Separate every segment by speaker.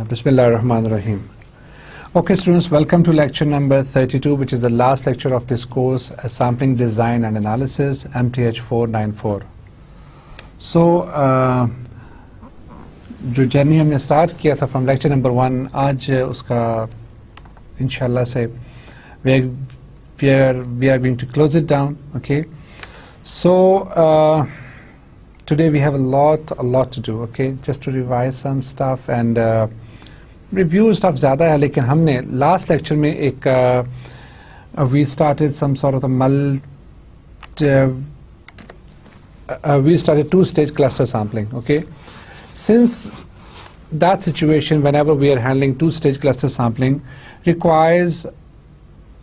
Speaker 1: Bismillah ar-Rahman ar-Rahim. Okay students, welcome to lecture number 32, which is the last lecture of this course, Sampling Design and Analysis, MTH494. So, जो journey हमने start किया था from lecture number 1, आज उसका इंशाल्लाह से we are going to close it down. Okay, so today we have a lot to do. Okay, just to revise some stuff and review stuff ज़्यादा है, लेकिन हमने last lecture में एक we started some sort of we started two-stage cluster sampling. Okay, since that situation, whenever we are handling two-stage cluster sampling, requires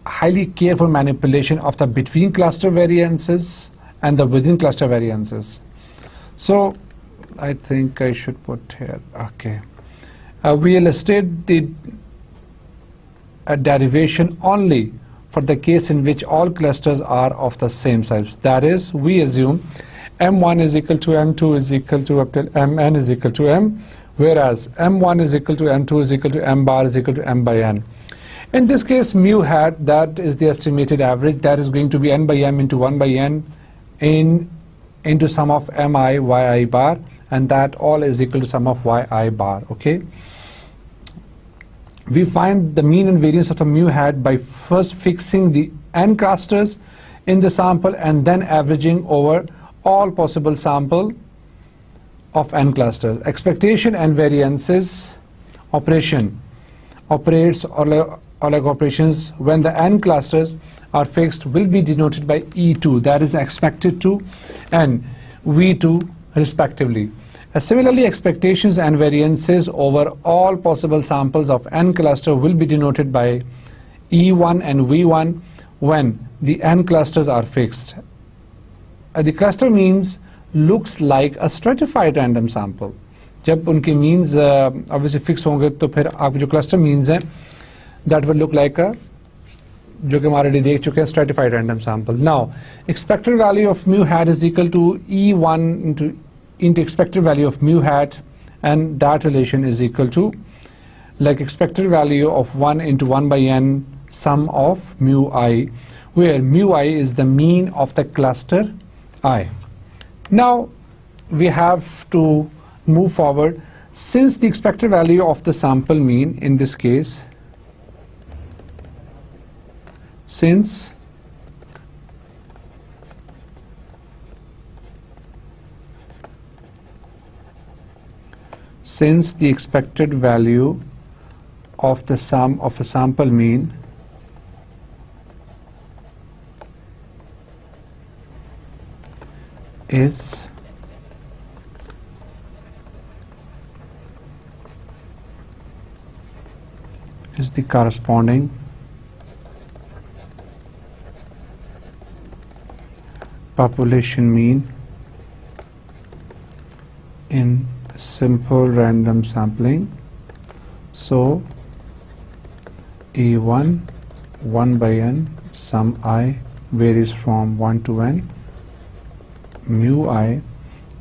Speaker 1: highly careful manipulation of the between cluster variances and the within cluster variances. So I think I should put here, okay, we illustrate the derivation only for the case in which all clusters are of the same size. That is, we assume M1 is equal to M2 is equal to up till Mn is equal to M, whereas M1 is equal to M2 is equal to M bar is equal to M by N. In this case, mu hat, that is the estimated average, that is going to be N by M into 1 by N into sum of Mi Yi bar, and that all is equal to sum of Yi bar. Okay, we find the mean and variance of the mu hat by first fixing the N clusters in the sample and then averaging over all possible sample of N clusters. Expectation and variances operation operates like operations when the N clusters are fixed will be denoted by E2, that is expected to, and V2 respectively. Similarly, expectations and variances over all possible samples of N cluster will be denoted by E1 and V1 when the N clusters are fixed. The cluster means looks like a stratified random sample. जब उनके means obviously fix होंगे तो फिर आप जो cluster means है that will look like a, जो कि हम already देख चुके हैं, stratified random sample. Now, expected value of mu hat is equal to E1 into expected value of mu hat, and that relation is equal to like expected value of 1 into 1 by n sum of mu I, where mu I is the mean of the cluster I. Now we have to move forward. Since the expected value of the sample mean in this case, since the expected value of the sum of a sample mean is the corresponding population mean in simple random sampling. So E1 1 by n sum I varies from 1 to n, mu I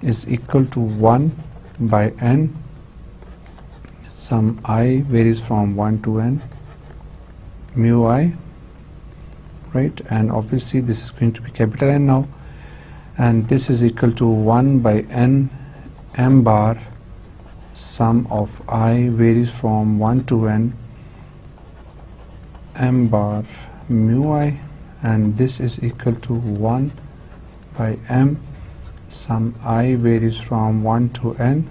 Speaker 1: is equal to 1 by n sum I varies from 1 to n mu I, right? And obviously this is going to be capital N now, and this is equal to 1 by n M bar sum of I varies from 1 to n M bar mu I, and this is equal to 1 by M sum I varies from 1 to n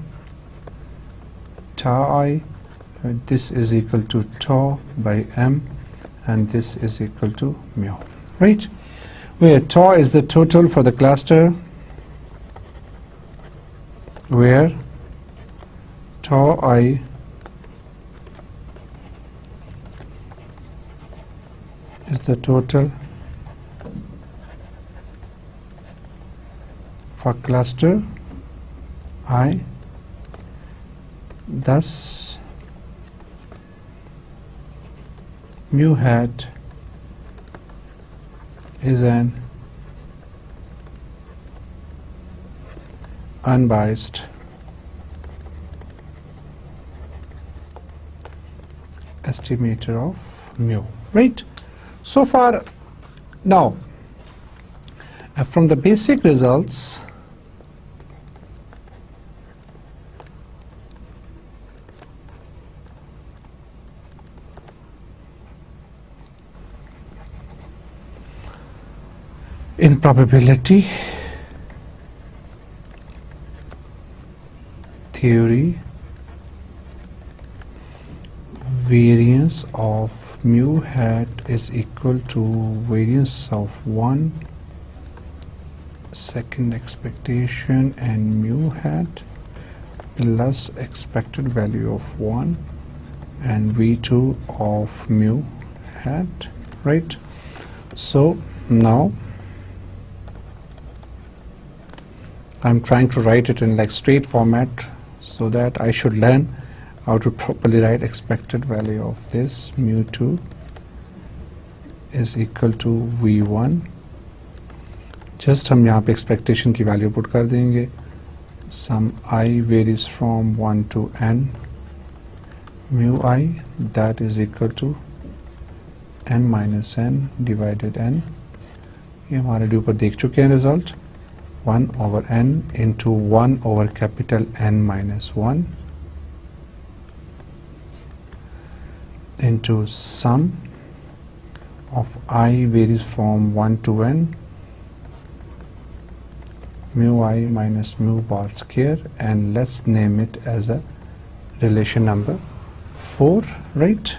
Speaker 1: tau I, this is equal to tau by M, and this is equal to mu, right? Where tau is the total for the cluster, where tau I is the total for cluster I. Thus mu hat is an unbiased estimator of mu, right? So far, now from the basic results, in probability theory, variance of mu hat is equal to variance of 1 second expectation and mu hat plus expected value of 1 and V2 of mu hat, right? So now I'm trying to write it in like straight format so that I should learn how to properly write expected value of this. Mu2 is equal to V1. Just हम यहाँ पे expectation की value put कर देंगे. Some I varies from 1 to n. Mu I, that is equal to n minus n divided n. ये हमारे ऊपर देख चुके हैं result. 1 over n into 1 over capital N minus 1 into sum of I varies from 1 to n, mu I minus mu bar square, and let's name it as a relation number 4, right,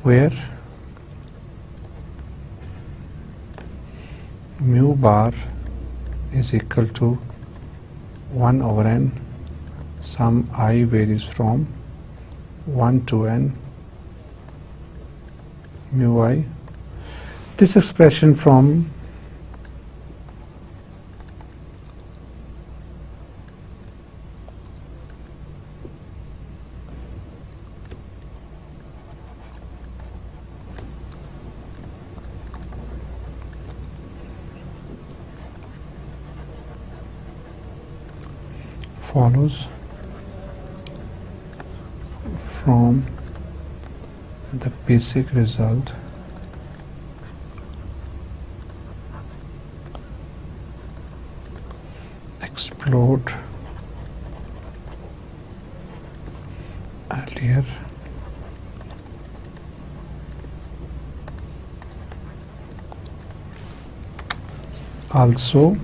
Speaker 1: where mu bar is equal to 1 over n, sum I varies from 1 to n, mu I. This expression from follows from the basic result explored earlier. Also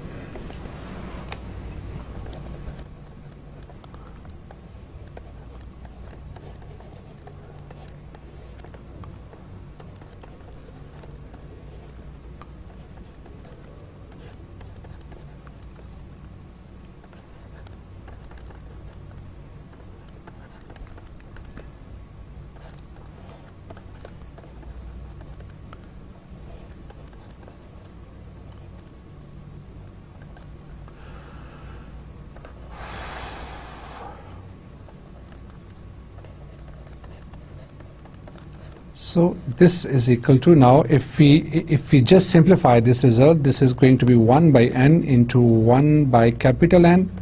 Speaker 1: so this is equal to, now if we just simplify this result, this is going to be 1 by n into 1 by capital N.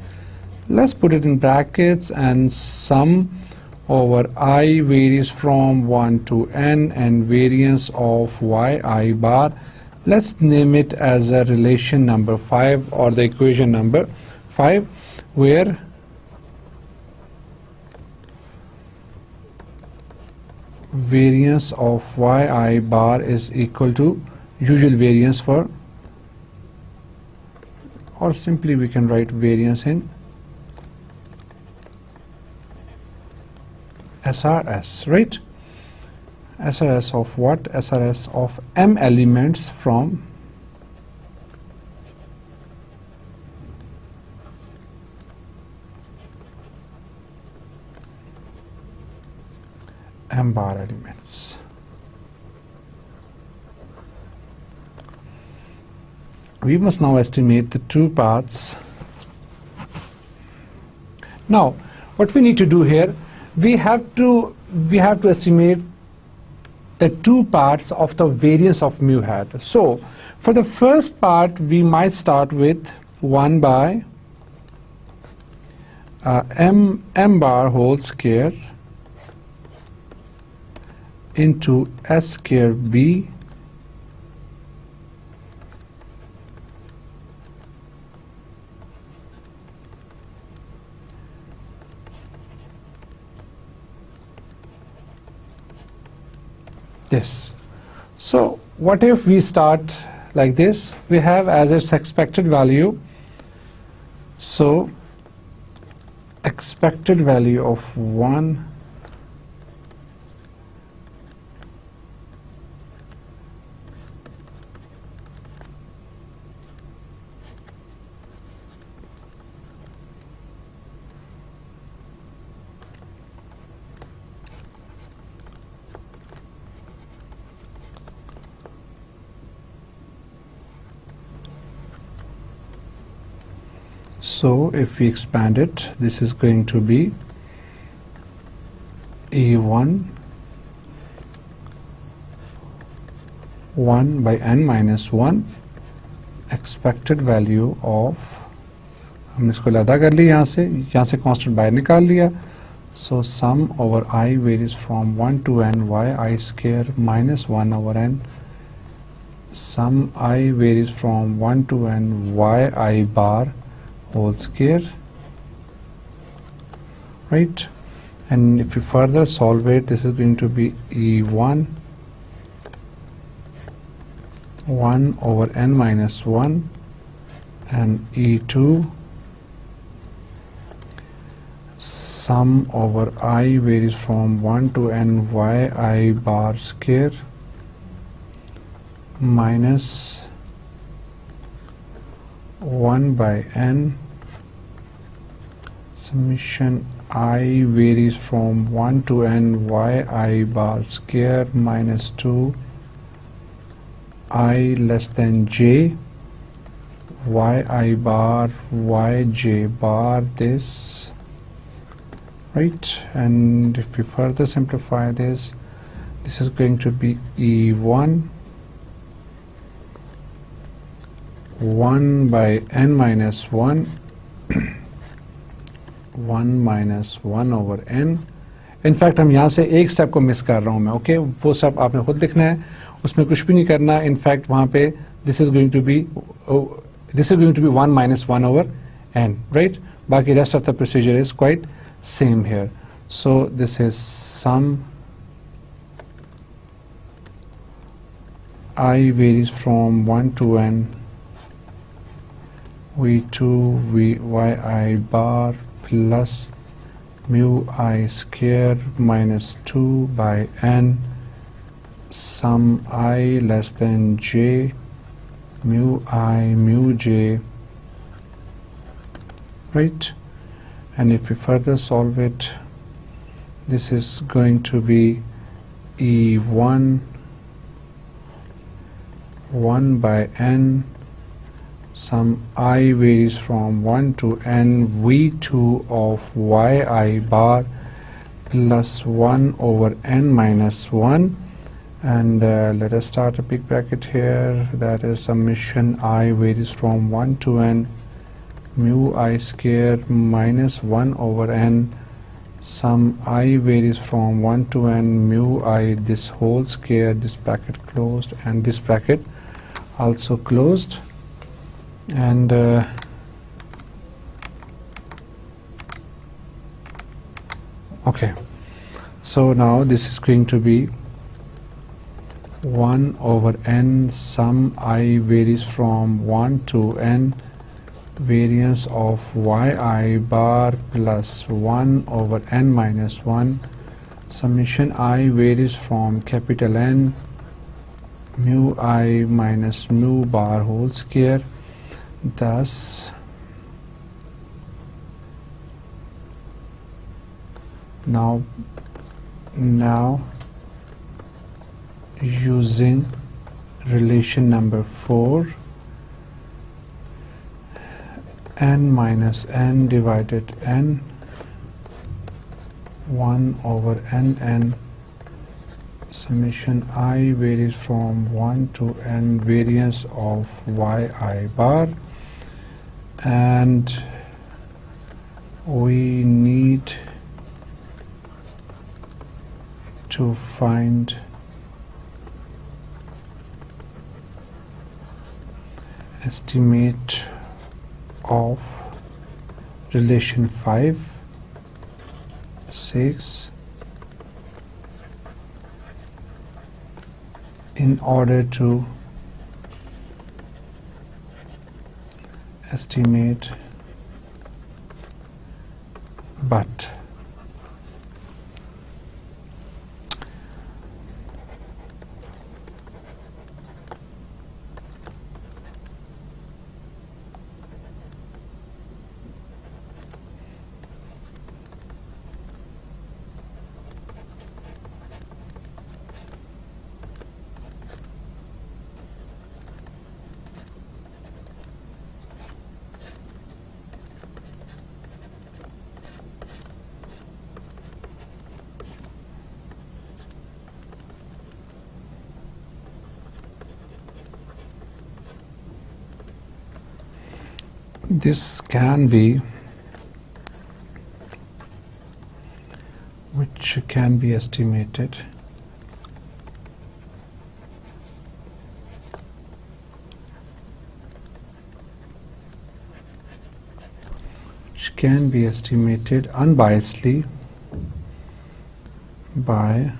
Speaker 1: Let's put it in brackets, and sum over I varies from 1 to n and variance of y I bar. Let's name it as a relation number 5 or the equation number 5, where variance of y I bar is equal to usual variance for, or simply we can write variance in SRS, right? SRS of what? SRS of m elements from m bar elements. We must now estimate the two paths. Now what we need to do here, we have to estimate the two parts of the variance of mu hat. So for the first part we might start with 1 by m bar whole square into S square B this. So what if we start like this? We have as its expected value, so expected value of 1 So if we expand it, this is going to be E1 1 by n minus 1 expected value of, हमने इसको लदा कर लिया, यहाँ से constant बाहर निकाल लिया. So sum over I varies from 1 to n yi square minus 1 over n. Sum I varies from 1 to n yi bar whole square, right? And if you further solve it, this is going to be E1 1 over n minus 1 and E2 sum over I varies from 1 to n yi bar square minus 1 by n summation I varies from 1 to n yi bar square minus 2 I less than j yi bar yj bar this, right? And if we further simplify this, this is going to be E1 1 by n minus 1 1 minus 1 over n. In fact हम यहाँ से एक step को miss कर रहा हूँ मैं, okay? वो सब आपने खुद लिखना है, उसमें कुछ भी नहीं करना. In fact वहाँ पे this is going to be 1 minus 1 over n, right? बाकी rest of the procedure is quite same here. So this is sum I varies from 1 to n v2 yi bar plus mu I square minus 2 by n sum I less than j mu I mu j, right? And if we further solve it, this is going to be E1 1 by n sum I varies from 1 to n v2 of yi bar plus 1 over n minus 1, and let us start a big bracket here, that is summation I varies from 1 to n mu I square minus 1 over n sum I varies from 1 to n mu I this whole square, this bracket closed and this bracket also closed. And okay, so now this is going to be 1 over n sum I varies from 1 to n variance of yi bar plus 1 over n minus 1 summation I varies from capital N mu I minus mu bar whole square. Thus now using relation number 4, n minus n divided n 1 over n summation I varies from 1 to n variance of yi bar, and we need to to find estimate of relation 5, 6 in order to estimate but. This can be, which can be estimated unbiasedly by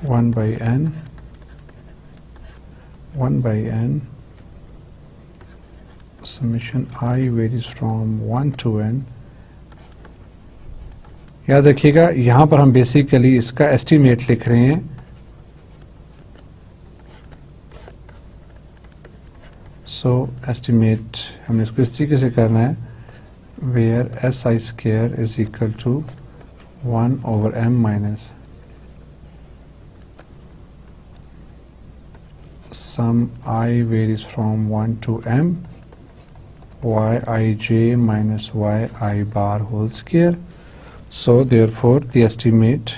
Speaker 1: one by n summation I varies from 1 to n. याद रखिएगा यहाँ पर हम basically इसका estimate लिख रहे हैं. So estimate हमने इसको इस तरीके से करना है where si square is equal to 1 over m minus sum I varies from 1 to m yij minus yi bar whole square. So therefore the estimate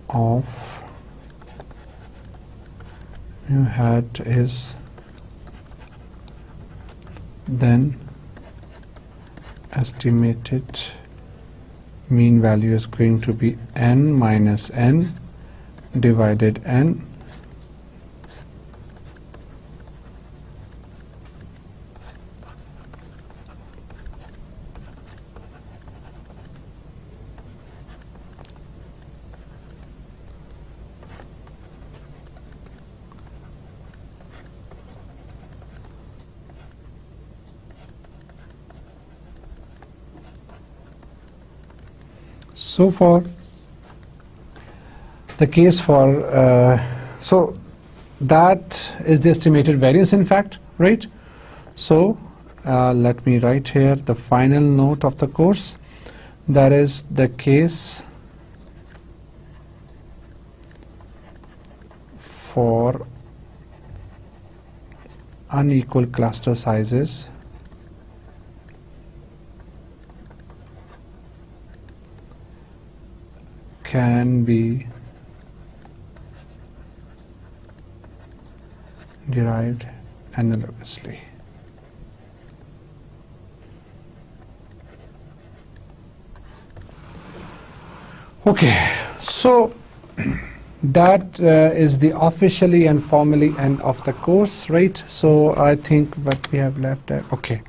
Speaker 1: of mu hat is then estimated mean value is going to be n minus n divided n so for the case for so that is the estimated variance in fact, right? So let me write here the final note of the course, that is the case for unequal cluster sizes can be derived analogously. Okay, so that is the officially and formally end of the course, right? So I think what we have left okay.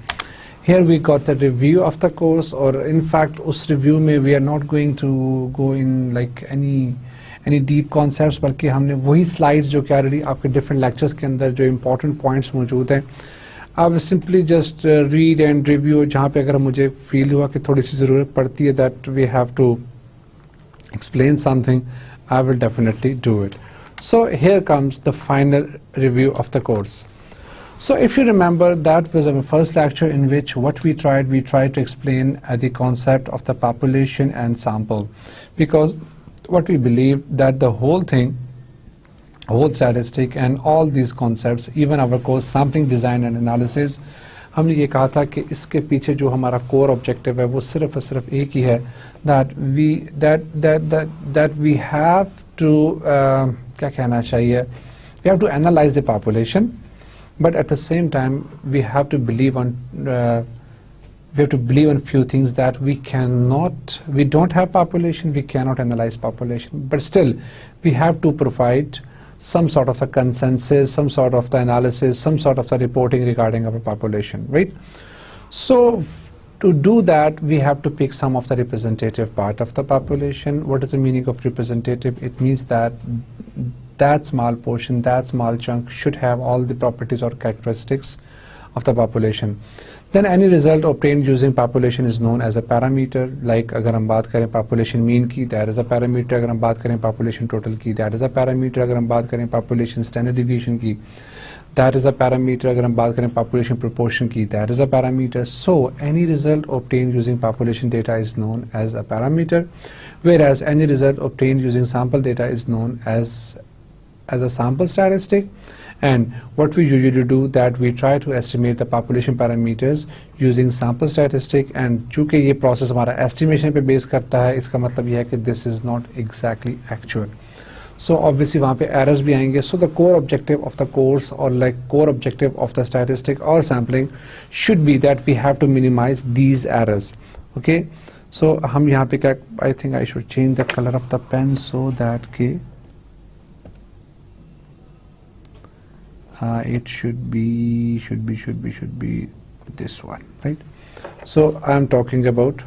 Speaker 1: Here we got the review of the course, or in fact us review में we are not going to go in like any deep concepts, बल्कि हमने वही slides जो कि already आपके different lectures के अंदर जो important points मौजूद हैं, I will simply just read and review. जहाँ पे अगर मुझे feel हुआ कि थोड़ी सी ज़रूरत पड़ती है that we have to explain something, I will definitely do it. So here comes the final review of the course. So if you remember, that was our first lecture in which what we tried to explain the concept of the population and sample, because what we believe that the whole thing, whole statistic and all these concepts, even our course sampling design and analysis, हमने ये कहा था कि इसके पीछे जो हमारा core objective है वो सिर्फ और सिर्फ एक ही है, that we have to क्या कहना चाहिए, we have to analyze the population but at the same time we have to believe on few things, that we don't have population, we cannot analyze population, but still we have to provide some sort of a consensus, some sort of the analysis, some sort of the reporting regarding our population, right? So to do that, we have to pick some of the representative part of the population. What is the meaning of representative? It means that that small portion, that small chunk should have all the properties or characteristics of the population. Then any result obtained using population is known as a parameter. Like अगर हम बात करें population mean की, that is a parameter. अगर हम बात करें population total की, that is a parameter. अगर हम बात करें population standard deviation की, that is a parameter. अगर हम बात करें population proportion की, that is a parameter. So any result obtained using population data is known as a parameter, whereas any result obtained using sample data is known as a sample statistic. And what we usually do, that we try to estimate the population parameters using sample statistic. And चूँकि ये process हमारा estimation पे base करता है, इसका मतलब ये है कि this is not exactly actual. So obviously वहाँ पे errors भी आएंगे. So the core objective of the course, or like core objective of the statistic or sampling, should be that we have to minimize these errors. Okay. So हम यहाँ पे क्या, I think I should change the color of the pen so that के it should be this one, right? So I am talking about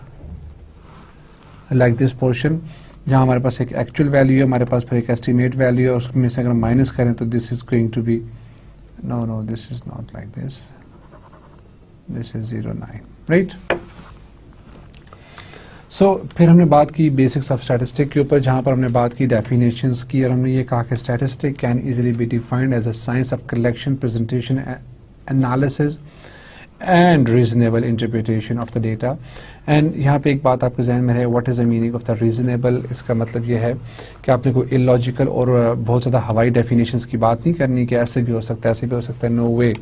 Speaker 1: like this portion, जहाँ हमारे पास एक actual value है, हमारे पास फिर एक estimate value है, और उसमें से अगर minus करें तो this is going to be, no, this is not like this, this is 0.9, right? So फिर हमने बात की बेसिक्स ऑफ स्टैटिस्टिक के ऊपर, जहाँ पर हमने बात की डेफिनेशंस की, और हमने ये कहा कि statistic can easily be defined as a science of collection, presentation, analysis and reasonable interpretation of the data. And यहाँ पे एक बात आपके जहन में है, what is the meaning of the reasonable. इसका मतलब ये है कि आपने कोई इलॉजिकल और बहुत ज़्यादा हवाई डेफिनेशंस की बात नहीं करनी कि ऐसे भी हो सकता है, ऐसे भी हो सकता है. No way.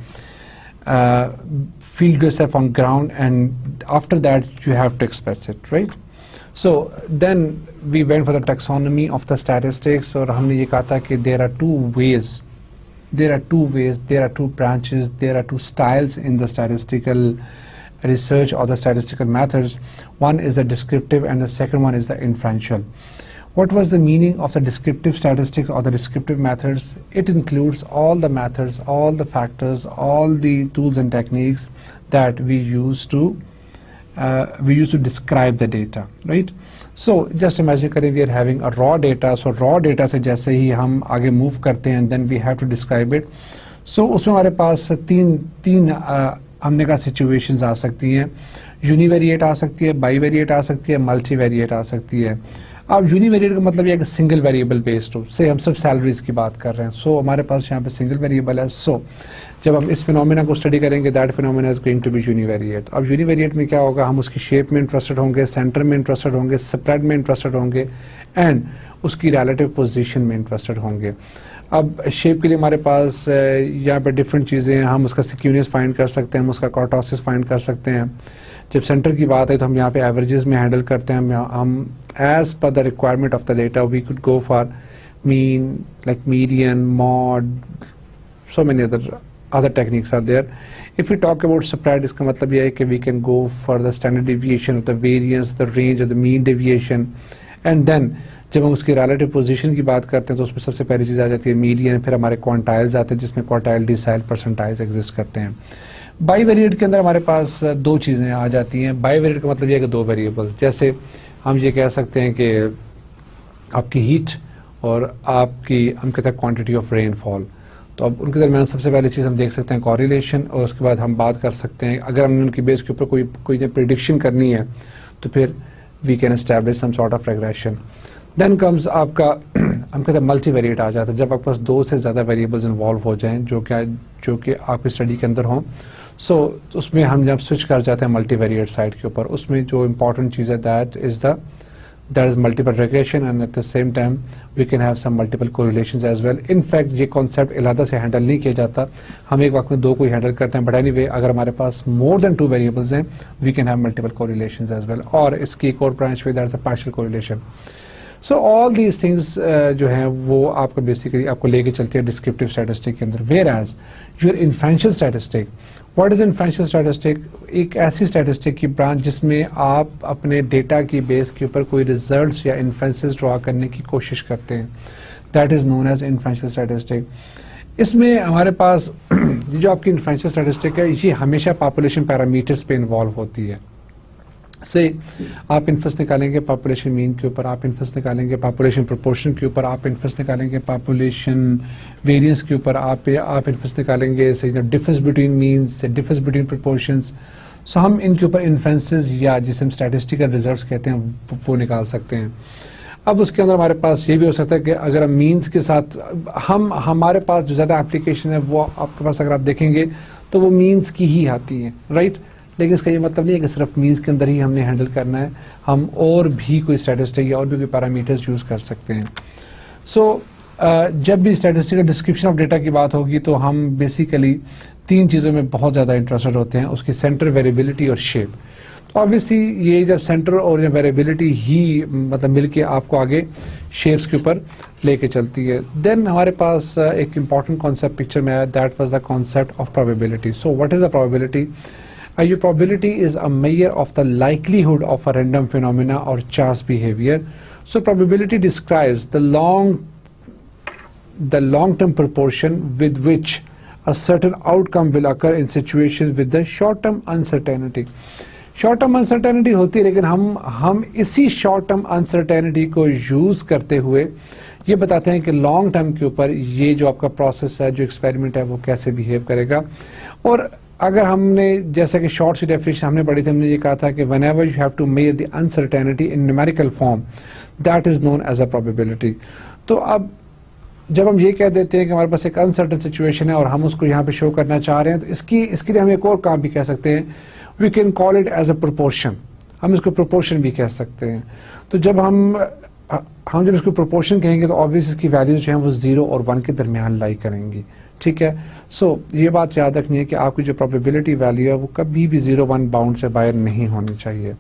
Speaker 1: Feel yourself on ground, and after that you have to express it, right? So then we went for the taxonomy of the statistics, और हमने ये कहा था कि there are two ways, there are two branches, there are two styles in the statistical research or the statistical methods. One is the descriptive and the second one is the inferential. What was the meaning of the descriptive statistics or the descriptive methods? It includes all the methods, all the factors, all the tools and techniques that we use to describe the data, right? So just imagine करें we are having a raw data. So raw data से जैसे ही हम आगे move करते हैं, then we have to describe it. So उसमें हमारे पास तीन हमने कहा situations आ सकती हैं. Univariate आ सकती है, bivariate आ सकती है, multivariate आ सकती है. अब यूनिवेरिएट का मतलब ये कि सिंगल वेरिएबल बेस्ड हो, से हम सिर्फ सैलरीज की बात कर रहे हैं. सो हमारे पास यहाँ पे सिंगल वेरिएबल है. सो जब हम इस फिनोमेना को स्टडी करेंगे, that phenomena is going to be univariate. अब यूनिवेरिएट में क्या होगा, हम उसकी शेप में इंटरेस्टेड होंगे, सेंटर में इंटरेस्टेड होंगे, स्प्रेड में इंटरेस्टेड होंगे, एंड उसकी रिलेटिव पोजीशन में इंटरेस्टेड होंगे. अब शेप के लिए हमारे पास यहाँ पर डिफरेंट चीज़ें हैं. हम उसका सिक्यूनेस फाइंड कर सकते हैं, हम उसका कॉर्टोसिस फाइंड कर सकते हैं. जब सेंटर की बात है तो हम यहाँ पे एवरेजेस में हैंडल करते हैं. हम एज पर the requirement of the data we could go for mean, like median, mode, so many other techniques are there. If we talk about spread, इसका मतलब यह है कि we can go for the standard deviation, the variance, the range of the mean deviation. And then जब हम उसकी relative position की बात करते हैं तो उसमें सबसे पहली चीज़ आ जाती है मीडियन. फिर हमारे क्वांटाइल्स आते हैं जिसमें क्वार्टाइल, डिसाइल, परसेंटाइल्स एग्जिस्ट करते हैं. बाईवेरिएट के अंदर हमारे पास दो चीज़ें आ जाती हैं. बाईवेरिएट का मतलब यह है कि दो वेरिएबल्स, जैसे हम ये कह सकते हैं कि आपकी हीट और आपकी, हम कहते हैं क्वांटिटी ऑफ रेनफॉल. तो अब उनके दरमियान सबसे पहली चीज़ हम देख सकते हैं कोरिलेशन, और उसके बाद हम बात कर सकते हैं अगर हमने उनकी बेस के ऊपर कोई प्रिडिक्शन करनी है तो फिर we can establish some sort of regression. Then comes आपका, हम कहते हैं मल्टीवेरिएट आ जाता है, जब आपके पास दो से ज़्यादा वेरिएबल्स इन्वॉल्व हो जाएं जो कि आपकी स्टडी के अंदर हों. सो उसमें हम जब स्विच कर जाते हैं मल्टीवेरिएट साइड के ऊपर, उसमें जो इंपॉर्टेंट चीज़ है that is multiple regression, and at the same time we can have some multiple correlations as well. In fact ये कॉन्सेप्ट अलहदा से हैंडल नहीं किया जाता, हम एक वक्त में दो को ही हैंडल करते हैं. बट एनीवे, अगर हमारे पास मोर देन टू वेरिएबल्स हैं we can have multiple correlations as well. और इसकी एक और ब्रांच पे that is a partial correlation. So all these things जो हैं वो आपको बेसिकली आपको लेके चलते हैं डिस्क्रिप्टिव स्टैटिस्टिक के अंदर. Whereas your inferential statistic, what is inferential statistic? एक ऐसी स्टैटिस्टिक की ब्रांच जिसमें आप अपने डेटा की बेस के ऊपर कोई रिजल्ट्स या इन्फ्रेंसेस ड्रॉ करने की कोशिश करते हैं. That is known as inferential statistic. इसमें हमारे पास ये जो आपकी इन्फ्रेंशियल स्टैटिस्टिक है ये हमेशा पॉपुलेशन पैरामीटर्स पे इन्वॉल्व होती है. से आप इन्फेंस निकालेंगे पॉपुलेशन मीन के ऊपर, आप इन्फेंस निकालेंगे पॉपुलेशन प्रोपोर्शन के ऊपर, आप इन्फेंस निकालेंगे पॉपुलेशन वेरिएंस के ऊपर, आप इन्फेंस निकालेंगे difference between means, difference between proportions. So हम इनके ऊपर इन्फेंसेस या जिसे हम स्टैटिस्टिकल रिजल्ट्स कहते हैं वो निकाल सकते हैं. अब उसके अंदर हमारे पास ये भी हो सकता है कि अगर हम मीन्स के साथ हमारे पास जो ज़्यादा एप्लीकेशन है वो आपके पास अगर आप देखेंगे तो वो मीन्स की ही आती है, राइट. लेकिन इसका ये मतलब नहीं है कि सिर्फ मीन्स के अंदर ही हमने हैंडल करना है, हम और भी कोई स्टैटिस्टिक या और भी कोई पैरामीटर्स यूज़ कर सकते हैं. सो जब भी स्टैटिस्टिकल डिस्क्रिप्शन ऑफ डेटा की बात होगी तो हम बेसिकली 3 चीज़ों में बहुत ज़्यादा इंटरेस्टेड होते हैं, उसकी सेंटर, वेरिएबिलिटी और शेप. तो ऑब्वियसली ये जब सेंटर और या वेरिएबिलिटी ही मतलब मिलके आपको आगे शेप्स के ऊपर लेके चलती है. देन हमारे पास एक इम्पॉर्टेंट कॉन्सेप्ट पिक्चर में आया, that was the concept of probability. So what is the probability? A probability is a measure of the likelihood of a random phenomena or chance behavior. So probability describes the long-term proportion with which a certain outcome will occur in situations with the short-term uncertainty. Short-term uncertainty होती है, लेकिन हम इसी short-term uncertainty को use करते हुए ये बताते हैं कि लॉन्ग टर्म के ऊपर ये जो आपका प्रोसेस है, जो एक्सपेरिमेंट है, वो कैसे बिहेव करेगा. और अगर हमने जैसा कि शॉर्ट सी डेफिनेशन हमने पढ़ी थी, हमने ये कहा था कि whenever you have to measure the uncertainty in numerical form, that is known as a probability. तो अब जब हम ये कह देते हैं कि हमारे पास एक अनसर्टन सिचुएशन है और हम उसको यहाँ पे शो करना चाह रहे हैं, तो इसके लिए हम एक और काम भी कह सकते हैं, we can call it as a proportion. हम इसको proportion भी कह सकते हैं. तो जब हम जब इसको प्रोपोर्शन कहेंगे तो ऑब्वियस इसकी वैल्यूज जो हैं वो 0 और 1 के दरमियान लाई करेंगी, ठीक है. सो ये बात याद रखनी है कि आपकी जो प्रोबेबिलिटी वैल्यू है वो कभी भी 0-1 बाउंड से बाहर नहीं होनी चाहिए.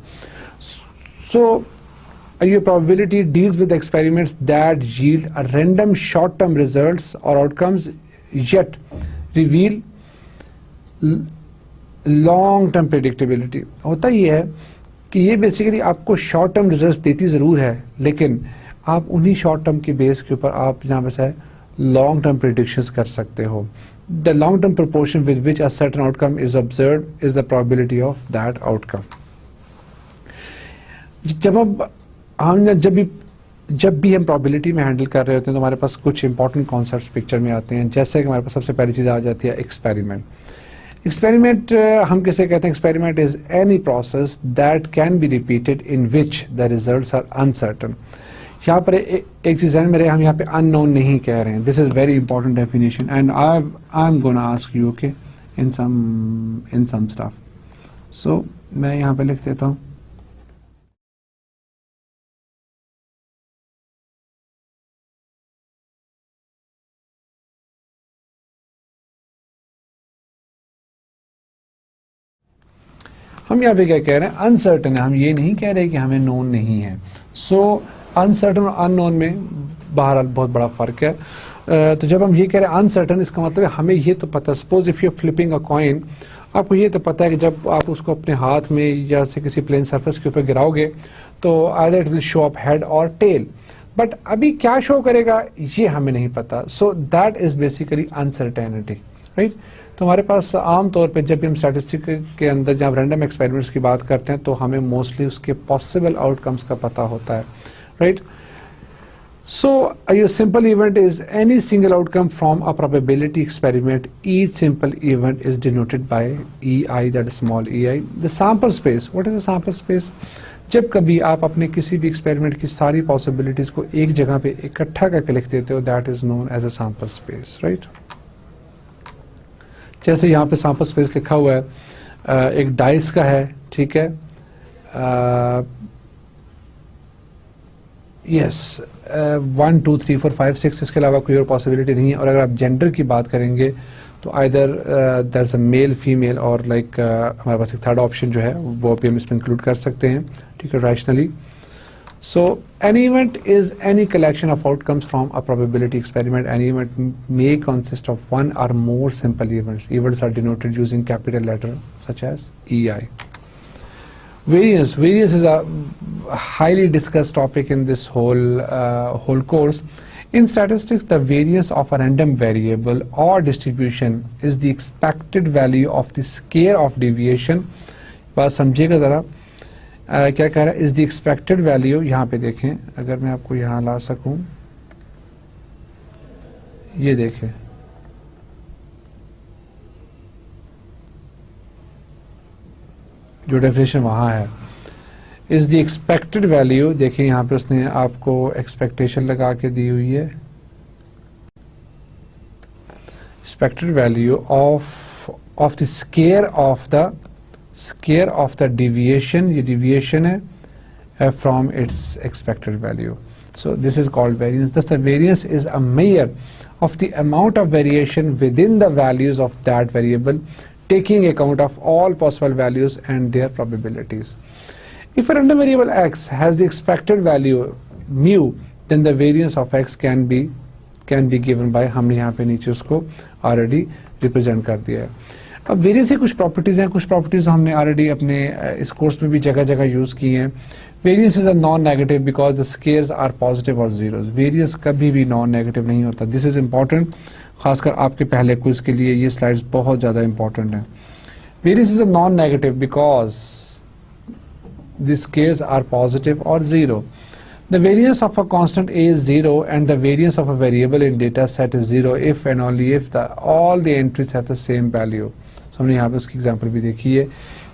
Speaker 1: सो your probability deals with experiments that yield a random short-term results or outcomes yet reveal long-term predictability. होता ये है कि ये बेसिकली आपको शॉर्ट टर्म रिजल्ट्स देती ज़रूर है, लेकिन आप उन्हीं शॉर्ट टर्म के बेस के ऊपर आप जहाँ पे है लॉन्ग टर्म प्रेडिक्शंस कर सकते हो. The long term proportion with which a certain outcome is observed is the probability of that outcome. जब भी हम प्रोबेबिलिटी में हैंडल कर रहे होते हैं तो हमारे पास कुछ इंपॉर्टेंट कॉन्सेप्ट्स पिक्चर में आते हैं. जैसे कि हमारे पास सबसे पहली चीज़ आ जाती है एक्सपेरिमेंट. एक्सपेरिमेंट हम किसे कहते हैं? Experiment is any process that can be repeated in which the results are uncertain. यहाँ पर एक चीज़ है मेरे, हम यहाँ पे अननोन नहीं कह रहे हैं. This is very important definition and I am gonna ask you okay in some stuff. So मैं यहाँ पे लिख देता हूँ. हम यहाँ पे क्या कह रहे हैं? अनसर्टन है. हम ये नहीं कह रहे कि हमें नोन नहीं है. सो अनसर्टन और अननोन में बहरहाल बहुत बड़ा फ़र्क है. तो जब हम ये कह रहे हैं अनसर्टन, इसका मतलब है हमें ये तो पता, suppose if you flipping a coin, आपको ये तो पता है कि जब आप उसको अपने हाथ में या से किसी प्लेन सरफेस के ऊपर गिराओगे तो either it will show up head और टेल, बट अभी क्या शो करेगा ये हमें नहीं पता. So that is basically uncertainty, right. तो हमारे पास आम तौर पे जब भी हम स्टैटिस्टिक के अंदर जब रैंडम एक्सपेरिमेंट्स की बात करते हैं तो हमें मोस्टली उसके पॉसिबल आउटकम्स का पता होता है, right. So a simple event is any single outcome from a probability experiment. Each simple event is denoted by EI, that is small ei. The sample space, what is the sample space? जब कभी आप अपने किसी भी experiment की सारी possibilities को एक जगह पे इकट्ठा करके लिख देते हो, that is known as a sample space, right. जैसे यहाँ पे सैंपल स्पेस लिखा हुआ है, एक डाइस का है, ठीक है. यस 1 2 3 4 5 6, इसके अलावा कोई और पॉसिबिलिटी नहीं है. और अगर आप जेंडर की बात करेंगे तो either there is a male female और लाइक हमारे पास एक थर्ड ऑप्शन जो है वो भी हम इसमें इंक्लूड कर सकते हैं, ठीक है, rationally. So any event is any collection of outcomes from a probability experiment. Any event may consist of one or more simple events. Events are denoted using capital letter such as EI. Variance. Variance is a highly discussed topic in this whole course. In statistics, the variance of a random variable or distribution is the expected value of the square of deviation. बात समझिएगा ज़रा, क्या कह रहा है, is the expected value. यहाँ पे देखें, अगर मैं आपको यहाँ ला सकूं, ये देखें, जो डेफिनेशन वहाँ है, इज द एक्सपेक्टेड वैल्यू. देखिए यहाँ पे उसने आपको एक्सपेक्टेशन लगा के दी हुई है, expected value of the square of the deviation. ये डिविएशन है from its expected value. So this is called variance. Thus the variance is a measure of the amount of variation within the values of that variable, taking account of all possible values and their probabilities. If a random variable x has the expected value mu, then the variance of x can be given by, हमने यहाँ पे नीचे उसको already represent कर दिया है. अब variance की कुछ प्रॉपर्टीज हैं, कुछ प्रॉपर्टीज हमने ऑलरेडी अपने इस कोर्स में भी जगह जगह यूज की हैं. Variance is a non negative because the squares are positive और जीरोस. वेरियंस कभी भी नॉन नेगेटिव नहीं होता. दिस इज इंपॉर्टेंट, खासकर आपके पहले क्विज के लिए ये स्लाइड्स बहुत ज्यादा इंपॉर्टेंट हैं. Variance is a non negative because the squares are positive और zero. The variance of a constant a is 0 and the variance of a variable in data set is 0 if and only if all the entries have the same value. So हमने यहाँ पे उसकी example भी देखी है.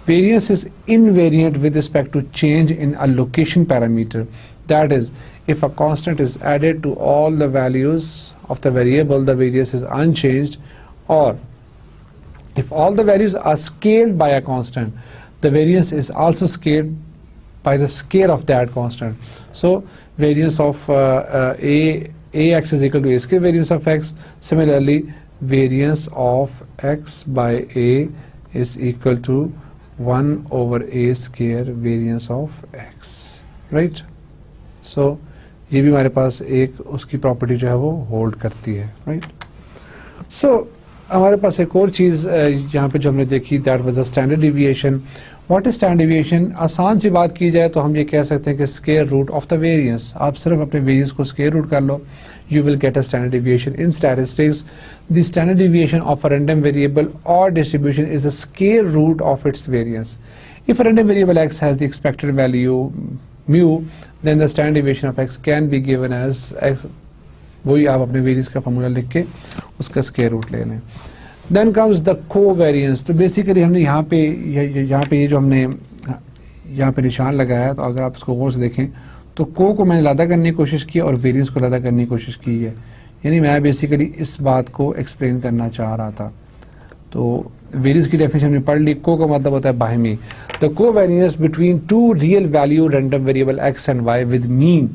Speaker 1: Variance is invariant with respect to change in a location parameter. That is, if a constant is added to all the values of the variable, the variance is unchanged. Or if all the values are scaled by a constant, the variance is also scaled by the scale of that constant. So variance of ax is equal to a square variance of x. Similarly, variance of x by a is equal to 1 over a square variance of x. Right? So ये भी हमारे पास एक उसकी property जो है वो hold करती है. Right? So हमारे पास एक और चीज़ यहाँ पे जो हमने देखी, that was the standard deviation. What is standard deviation? आसान सी बात की जाए तो हम ये कह सकते हैं कि square root of the variance. आप सिर्फ अपने वेरिएंस को स्क्वायर रूट कर लो, you will get a standard deviation. In statistics, the standard deviation of a random variable or distribution is the square root of its variance. If a random variable x has the expected value mu, then the standard deviation of x can be given as x. वही आप अपने variance का formula लिख के उसका square root ले लें. Then comes the covariance. तो बेसिकली हमने यहाँ पे ये जो हमने यहाँ पे निशान लगाया है, तो अगर आप इसको गौर से देखें तो को मैंने लादा करने की कोशिश की और वेरिएंस को लादा करने की कोशिश की है. यानी मैं बेसिकली इस बात को एक्सप्लेन करना चाह रहा था. तो वेरिएंस की डेफिनेशन हमने पढ़ ली. को का मतलब होता है बाहिमी. The covariance between two real value random variable x and y with mean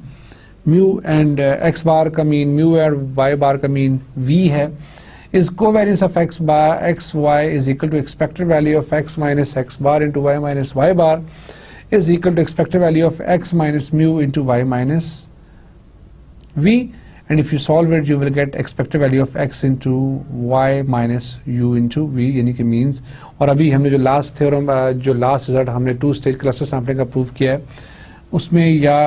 Speaker 1: mu and x bar का मीन म्यू और y बार का मीन v है, is covariance of x y is equal to expected value of x minus x bar into y minus y bar is equal to expected value of x minus mu into y minus v, and if you solve it you will get expected value of x into y minus u into v, यानी कि means. और अभी हमने जो last theorem जो last result हमने two stage cluster sampling का prove किया है, उसमें या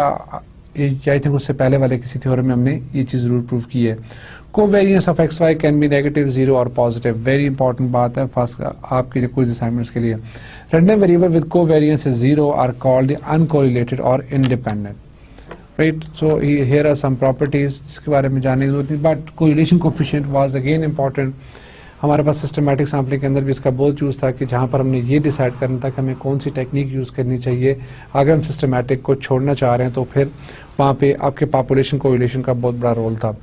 Speaker 1: आई थिंक उससे पहले वाले किसी थ्योरम में हमने ये चीज़ जरूर प्रूव की है. Covariance of X Y can be negative, zero और पॉजिटिव. वेरी इंपॉर्टेंट बात है फर्स्ट आपके लिए कुछ असाइनमेंट्स के लिए. Random variable with covariance is zero are called uncorrelated और independent. Right? So here are some properties जिसके बारे में जानने की जरूरत नहीं, but correlation coefficient was again important. हमारे पास सिस्टमैटिक सैम्पलिंग के अंदर भी इसका बहुत यूज़ था कि जहाँ पर हमने ये डिसाइड करना था कि हमें कौन सी टेक्निक यूज़ करनी चाहिए. अगर हम सिस्टमैटिक को छोड़ना चाह रहे हैं तो फिर वहाँ पे आपके पॉपुलेशन कोरिलेशन का बहुत बड़ा रोल था.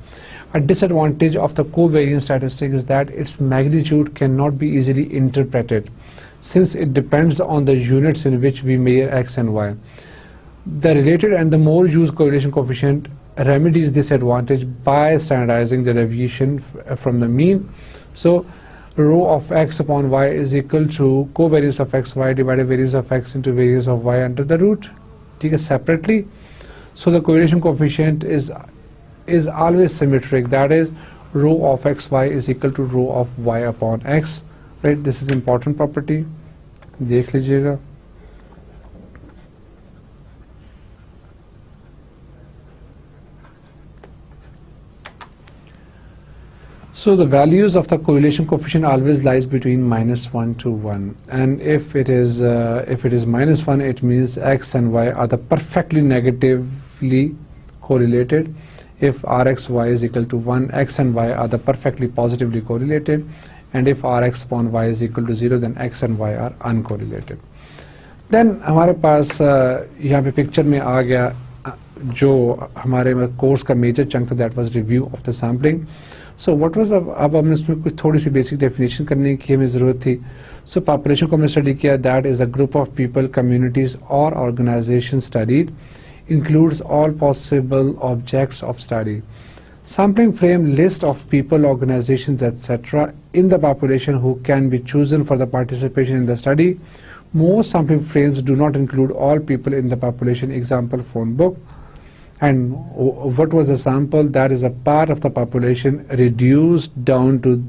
Speaker 1: A disadvantage of the covariance statistic is that its magnitude cannot be easily interpreted since it depends on the units in which we measure x and y. The related and the more used correlation coefficient remedies this advantage by standardizing the deviation from the mean. So rho of x upon y is equal to covariance of x y divided variance of x into variance of y under the root. ठीक है, separately. So the correlation coefficient is always symmetric, that is rho of xy is equal to rho of y upon x, right? This is important property, देख लीजिएगा. So the values of the correlation coefficient always lies between -1 to 1, and if it is -1, it means x and y are the perfectly negatively correlated. If rxy is equal to 1, x and y are the perfectly positively correlated, and if rx upon y is equal to 0, then x and y are uncorrelated. Then हमारे पास यहाँ पे picture में आ गया जो हमारे course का major chunk था, that was review of the sampling. So what was the, अब हमने उसमें कुछ थोड़ी सी बेसिक डेफिनेशन करने की हमें ज़रूरत थी. So population को हमने स्टडी किया, that is a group of people, communities or organizations studied, includes all possible objects of study. Sampling frame list of people, organizations, etc. in the population who can be chosen for the participation in the study. Most sampling frames do not include all people in the population, example phone book. And what was the sample? That is a part of the population reduced down to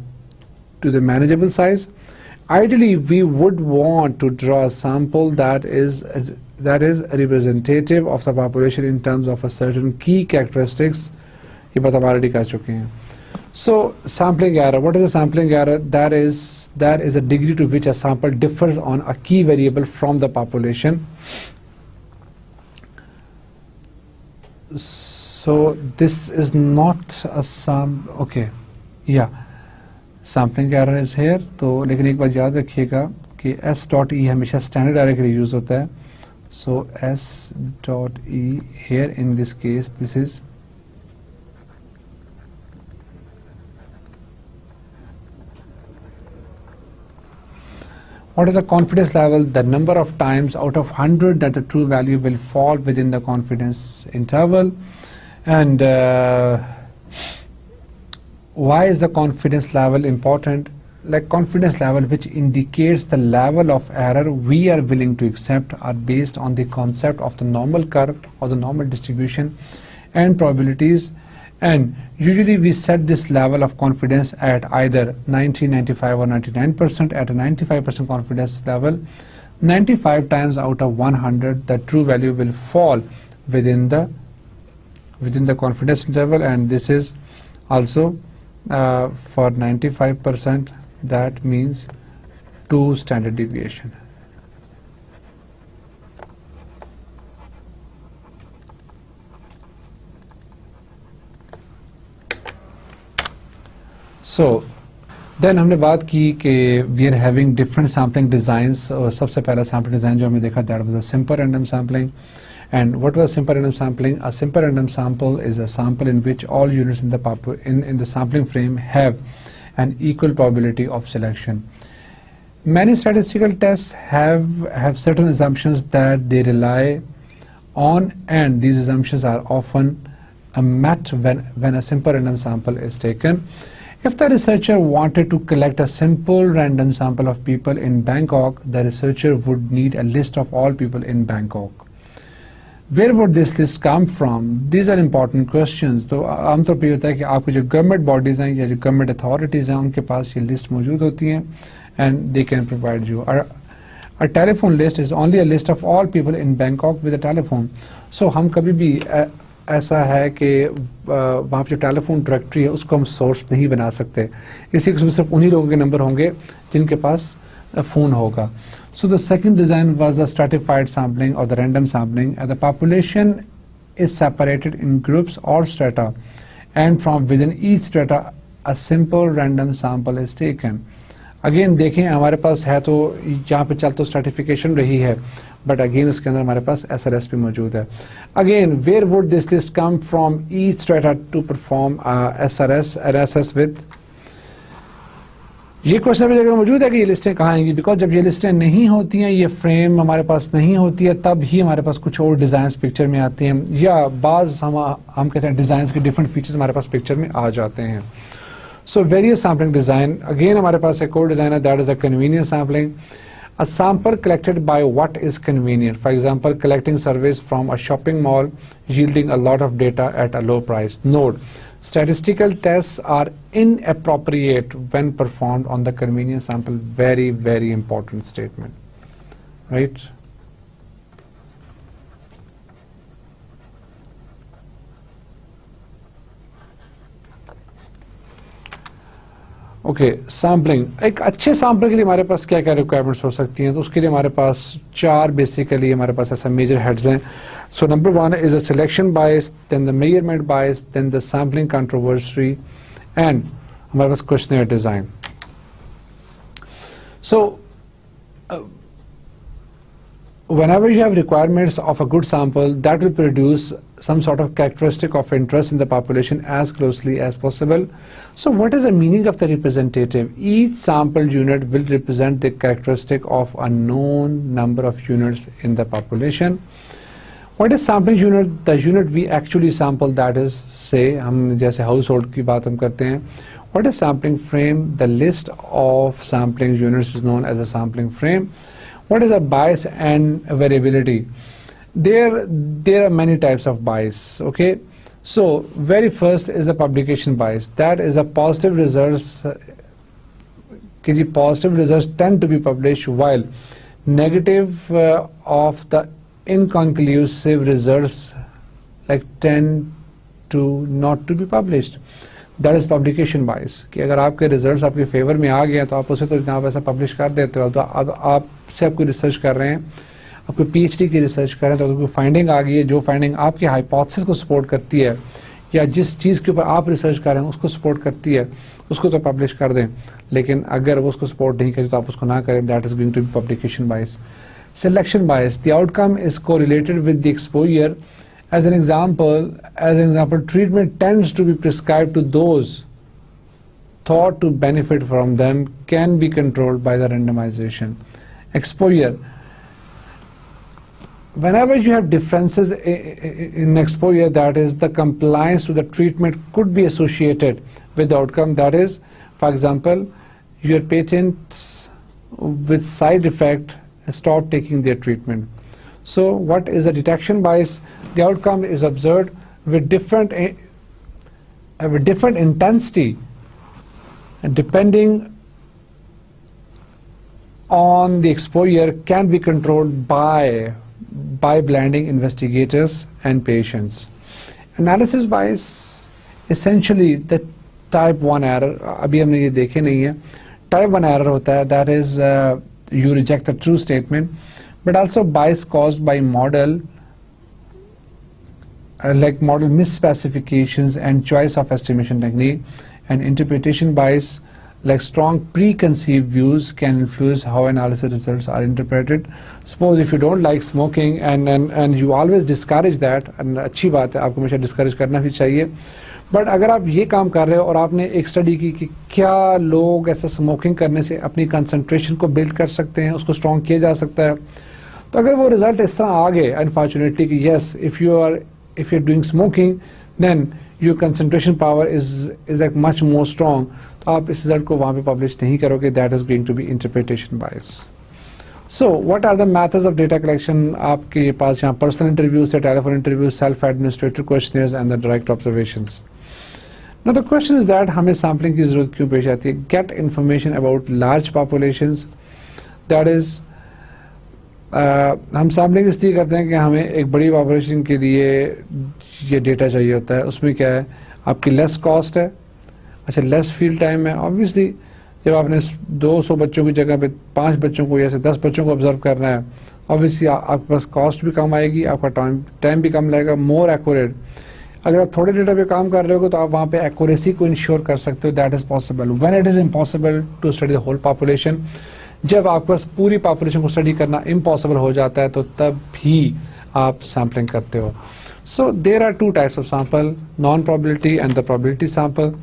Speaker 1: the manageable size. Ideally, we would want to draw a sample that is representative of the population in terms of a certain key characteristics. ये बात हम already कर चुके हैं. So sampling error. What is a sampling error? That is a degree to which a sample differs on a key variable from the population. So this is not a okay, yeah, sampling error is here. तो लेकिन एक बात याद रखिएगा कि s.e हमेशा standard error के लिए यूज होता है. So s.e here in this case, this is what is the confidence level? The number of times out of 100 that the true value will fall within the confidence interval. And why is the confidence level important? Like confidence level, which indicates the level of error we are willing to accept, are based on the concept of the normal curve or the normal distribution and probabilities. And usually we set this level of confidence at either 90, 95 or 99%. At a 95% confidence level, 95 times out of 100 the true value will fall within the confidence interval, and this is also for 95%, that means 2 standard deviation. So then हमने बात की कि we are having different sampling designs. और सबसे पहला sampling design जो हमने देखा, that was a simple random sampling. And what was simple random sampling? A simple random sample is a sample in which all units in the sampling frame have an equal probability of selection. Many statistical tests have certain assumptions that they rely on, and these assumptions are often met when a simple random sample is taken. If the researcher wanted to collect a simple random sample of people in Bangkok, the researcher would need a list of all people in Bangkok. Where would this list come from? These are important questions. तो आमतौर पर होता है कि आपको जो government bodies हैं या जो गवर्नमेंट अथॉरिटीज़ हैं उनके पास ये लिस्ट मौजूद होती हैं, and they can provide you. A telephone list is only a list of all people in Bangkok with a telephone. So हम कभी भी ऐसा है कि वहाँ पे जो टेलीफोन डायरेक्टरी है उसको हम सोर्स नहीं बना सकते. इसी किस्म सिर्फ उन्हीं लोगों के नंबर होंगे जिनके पास फ़ोन होगा. So the second design was the stratified sampling or the random sampling. The population is separated in groups or strata, and from within each strata a simple random sample is taken. Again देखें हमारे पास है तो यहाँ पे चल तो stratification रही है, but again उसके अंदर हमारे पास SRS भी मौजूद है. Again, where would this list come from each strata to perform SRS and SS with? ये क्वेश्चन अपनी जगह मौजूद है कि ये लिस्टें कहाँ आएंगी, बिकॉज जब ये लिस्टें नहीं होती हैं, ये फ्रेम हमारे पास नहीं होती है, तब ही हमारे पास कुछ और डिज़ाइंस पिक्चर में आते हैं, या बाज़ हम कहते हैं डिज़ाइंस के डिफरेंट फीचर्स हमारे पास पिक्चर में आ जाते हैं. So various sampling design, again हमारे पास एक और डिज़ाइन है, that is a convenience sampling. A sample collected by what is convenient. For example, collecting surveys from a shopping mall yielding a lot of data at a low price. Note, statistical tests are inappropriate when performed on the convenience sample. Very, very important statement, right? Okay sampling, एक अच्छे sample के लिए हमारे पास क्या क्या requirements हो सकती हैं, तो उसके लिए हमारे पास चार बेसिकली हमारे पास ऐसा मेजर हेड्स हैं. So number one is a selection bias, then the measurement bias, then the sampling controversy and हमारे पास questionnaire design. So whenever you have requirements of a good sample, that will produce some sort of characteristic of interest in the population as closely as possible. So what is the meaning of the representative? Each sample unit will represent the characteristic of a known number of units in the population. What is sampling unit? The unit we actually sample, that is, say हम जैसे household की बात हम करते हैं. What is sampling frame? The list of sampling units is known as a sampling frame. What is a bias and variability? There are many types of bias. Okay, so very first is the publication bias. That is a positive results. Positive results tend to be published, while negative of the inconclusive results like tend to not to be published. That is publication bias. कि अगर आपके results आपके favour में आ गए हैं तो आप उसे तो जनाब ऐसा पब्लिश कर देते हो. तो अब आपसे आप कोई रिसर्च कर रहे हैं, आप कोई पीएचडी की रिसर्च कर रहे हैं, तो कोई फाइंडिंग आ गई है जो फाइंडिंग आपके हाइपोथेसिस को सपोर्ट करती है या जिस चीज़ के ऊपर आप रिसर्च कर रहे हैं उसको सपोर्ट करती है, उसको तो पब्लिश कर दें. लेकिन अगर वो उसको सपोर्ट नहीं करे तो आप उसको ना करें. That is going to be publication bias. Selection bias, the outcome is correlated with the exposure. As an example, treatment tends to be prescribed to those thought to benefit from them can be controlled by the randomization. Exposure. Whenever you have differences in exposure, that is, the compliance to the treatment could be associated with the outcome. That is, for example, your patients with side effect stop taking their treatment. So what is a detection bias? The outcome is observed with different intensity, and depending on the exposure can be controlled by blinding investigators and patients. Analysis bias, essentially the type 1 error. अभी हमने ये देखे नहीं है. Type 1 error होता है, that is you reject the true statement, but also bias caused by model like model misspecifications and choice of estimation technique, and interpretation bias like strong preconceived views can influence how analysis results are interpreted. Suppose if you don't like smoking and you always discourage that, and अच्छी बात है, आपको हमेशा discourage करना भी चाहिए, but अगर आप ये काम कर रहे हो और आपने एक स्टडी की कि क्या लोग ऐसा स्मोकिंग करने से अपनी कंसंट्रेशन को बिल्ड कर सकते हैं, उसको स्ट्रॉन्ग किया जा सकता है, तो अगर वो रिजल्ट इस तरह आ गए अनफॉर्चुनेटली कि yes if you're doing smoking then your concentration power is like much more strong, तो आप इस रिजल्ट को वहाँ पे पब्लिश नहीं करोगे. That is going to be interpretation bias. So what are the methods of data collection? आपके पास यहाँ पर्सनल इंटरव्यूज है, telephone interviews, self administrated questioners and the direct observations. Now the question is that हमें sampling की जरूरत क्यों पेश आती है? Get information about large populations. That is हम सैम्पलिंग इसलिए करते हैं कि हमें एक बड़ी पॉपुलेशन के लिए ये डेटा चाहिए होता है. उसमें क्या है, आपकी लेस कॉस्ट है, अच्छा लेस फील्ड टाइम है. ऑब्वियसली जब आपने 200 बच्चों की जगह पे 5 बच्चों को या 10 बच्चों को ऑब्जर्व करना है, ऑब्वियसली आपके पास कॉस्ट भी कम आएगी, आपका टाइम भी कम लगेगा, मोर एक्यूरेट. अगर आप थोड़े डेटा पे काम कर रहे हो तो आप वहाँ पे एक्यूरेसी को इंश्योर कर सकते हो. That is possible. When it is impossible to study the whole population, जब आपके पास पूरी पॉपुलेशन को स्टडी करना इम्पॉसिबल हो जाता है तो तब भी आप सैम्पलिंग करते हो. So there are 2 types of sample, non probability and the probability sample.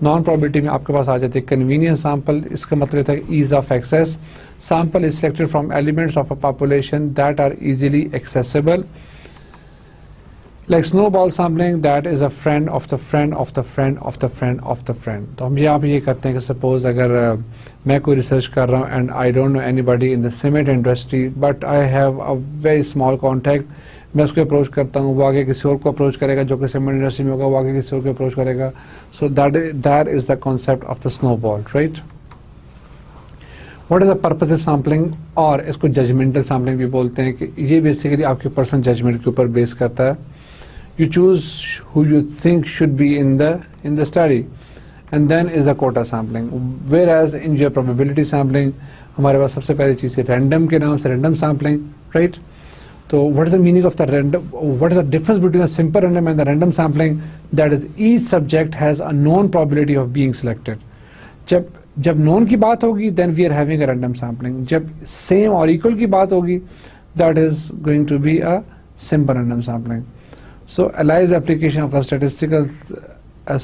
Speaker 1: Non probability में आपके पास आ जाती है कन्वीनियंस सैंपल. इसका मतलब है ease of access. Sample is selected from elements of a population that are easily accessible. Like snowball sampling, that is a friend of the friend of the friend of the friend of the friend. तो हम यहाँ पे ये करते हैं कि suppose अगर मैं कोई रिसर्च कर रहा हूँ and I don't know anybody in the cement industry but I have a very small contact, मैं उसको अप्रोच करता हूँ, वो आगे किसी और को अप्रोच करेगा जो कि सीमेंट इंडस्ट्री में होगा, वो आगे किसी और को अप्रोच करेगा. So that is the concept of the snowball, right. What is the purposive sampling, और इसको जजमेंटल सैम्पलिंग भी बोलते हैं कि ये बेसिकली आपके पर्सनल जजमेंट के ऊपर बेस करता है. You choose who you think should be in the study, and then is the quota sampling. Whereas in your probability sampling, हमारे पास सबसे पहली चीज़ है random के नाम से random sampling, right? तो what is the meaning of the random? What is the difference between the simple random and the random sampling? That is, each subject has a known probability of being selected. जब known की बात होगी, then we are having a random sampling. जब same और equal की बात होगी, that is going to be a simple random sampling. So allies application of the statistical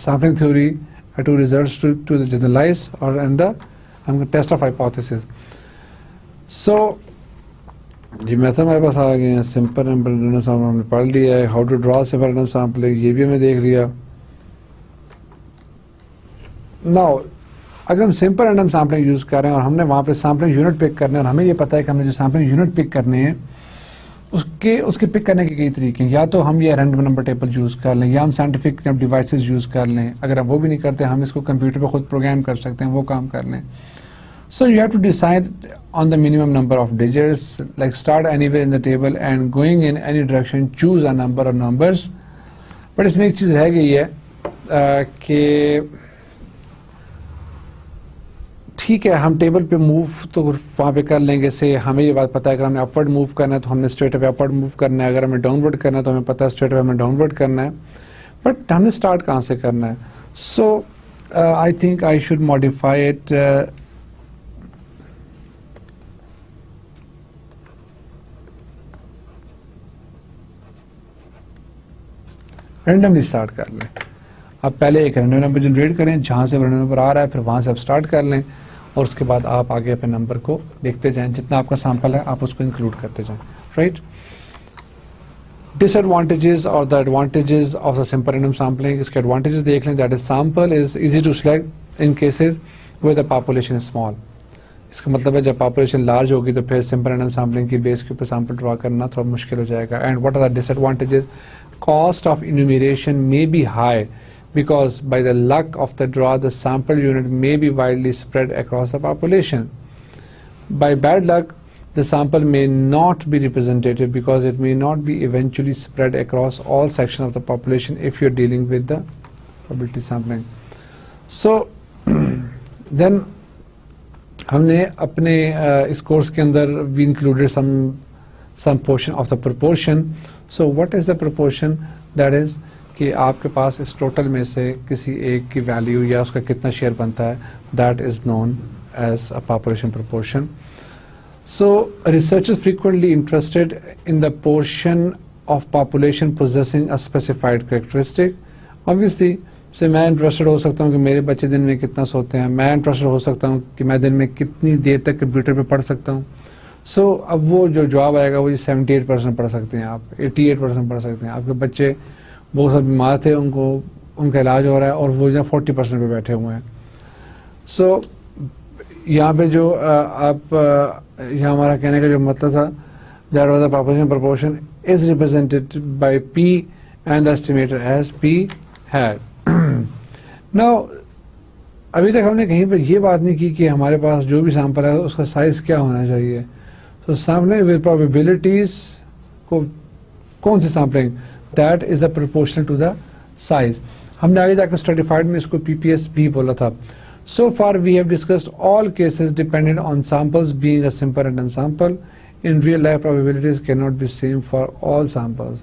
Speaker 1: sampling theory to results to the generalize or and the test of hypothesis. So ये method हमारे पास आ गए हैं. Simple random sampling हमने पढ़ लिया है. How to draw simple random sampling ये भी हमने देख लिया. नाउ अगर हम सिंपल रैंडम सैम्पलिंग यूज कर रहे हैं और हमने वहाँ पे सैम्पलिंग यूनिट पिक करने हैं और हमें ये पता है कि हमने जो सैम्पलिंग यूनिट पिक करने हैं उसके पिक करने के कई तरीके हैं. या तो हम ये रैंडम नंबर टेबल यूज़ कर लें, या हम साइंटिफिक डिवाइसेस यूज़ कर लें. अगर हम वो भी नहीं करते, हम इसको कंप्यूटर पे खुद प्रोग्राम कर सकते हैं, वो काम कर लें. So you have to decide on the minimum number of digits, like start anywhere in the table and going in any direction choose a number of numbers. But इसमें एक चीज़ रह गई है कि ठीक है हम टेबल पे मूव तो वहाँ पे कर लेंगे. से हमें ये बात पता है अगर हमने अपवर्ड मूव करना है तो हमने स्ट्रेट अवे अपवर्ड मूव करना है, अगर हमें डाउनवर्ड करना है तो हमें पता है स्ट्रेट अवे हमें डाउनवर्ड करना है. बट हमने स्टार्ट कहाँ से करना है? So I think I should modify it. Randomly start कर लें. आप पहले एक रैंडम नंबर जनरेट करें, जहाँ से रैंडम नंबर आ रहा है फिर वहाँ से आप स्टार्ट कर लें और उसके बाद आप आगे अपने नंबर को देखते जाएं. जितना आपका सैंपल है आप उसको इंक्लूड करते जाएं, राइट. डिसएडवांटेजेस और the advantages of the simple random sampling. इसके एडवांटेजेस देख लें. That is sample is easy to select in cases where the population is small. इसका मतलब है जब पॉपुलेशन लार्ज होगी तो फिर सिंपल रैंडम सैम्पलिंग की बेस के ऊपर सैंपल ड्रॉ करना थोड़ा मुश्किल हो जाएगा. And what are the disadvantages? Cost of enumeration may be high because by the luck of the draw the sample unit may be widely spread across the population. By bad luck the sample may not be representative because it may not be eventually spread across all sections of the population if you're dealing with the probability sampling. So then हमने अपने इस course के अंदर we included some portion of the proportion. So what is the proportion? That is कि आपके पास इस total में से किसी एक की वैल्यू या उसका कितना शेयर बनता है, that is known as a population proportion. So researchers frequently interested in the portion of population possessing a specified characteristic. Obviously से मैं इंटरेस्टेड हो सकता हूँ कि मेरे बच्चे दिन में कितना सोते हैं, मैं इंटरेस्टेड हो सकता हूँ कि मैं दिन में कितनी देर तक कंप्यूटर पे पढ़ सकता हूँ. सो अब वो जो जवाब आएगा वो 78% पढ़ सकते हैं आप, 88% पढ़ सकते हैं. आपके बच्चे वो सब बीमार थे, उनका इलाज हो रहा है और वो यहाँ 40% पे बैठे हुए हैं. सो यहाँ पे जो यहाँ हमारा कहने का जो मतलब था, that was the population proportion is represented by P and the estimator as P had. Now अभी तक हमने कहीं पर ये बात नहीं की कि हमारे पास जो भी सैंपल है उसका साइज क्या होना चाहिए. सो सैम्पलिंग विद प्रोबेबिलिटीज को कौन सी sampling, that is a proportional to the size. हमने आगे जाकर स्ट्रेटिफाइड में इसको PPS भी बोला था. So far we have discussed all cases dependent on samples being a simple random sample. In real life probabilities cannot be same for all samples.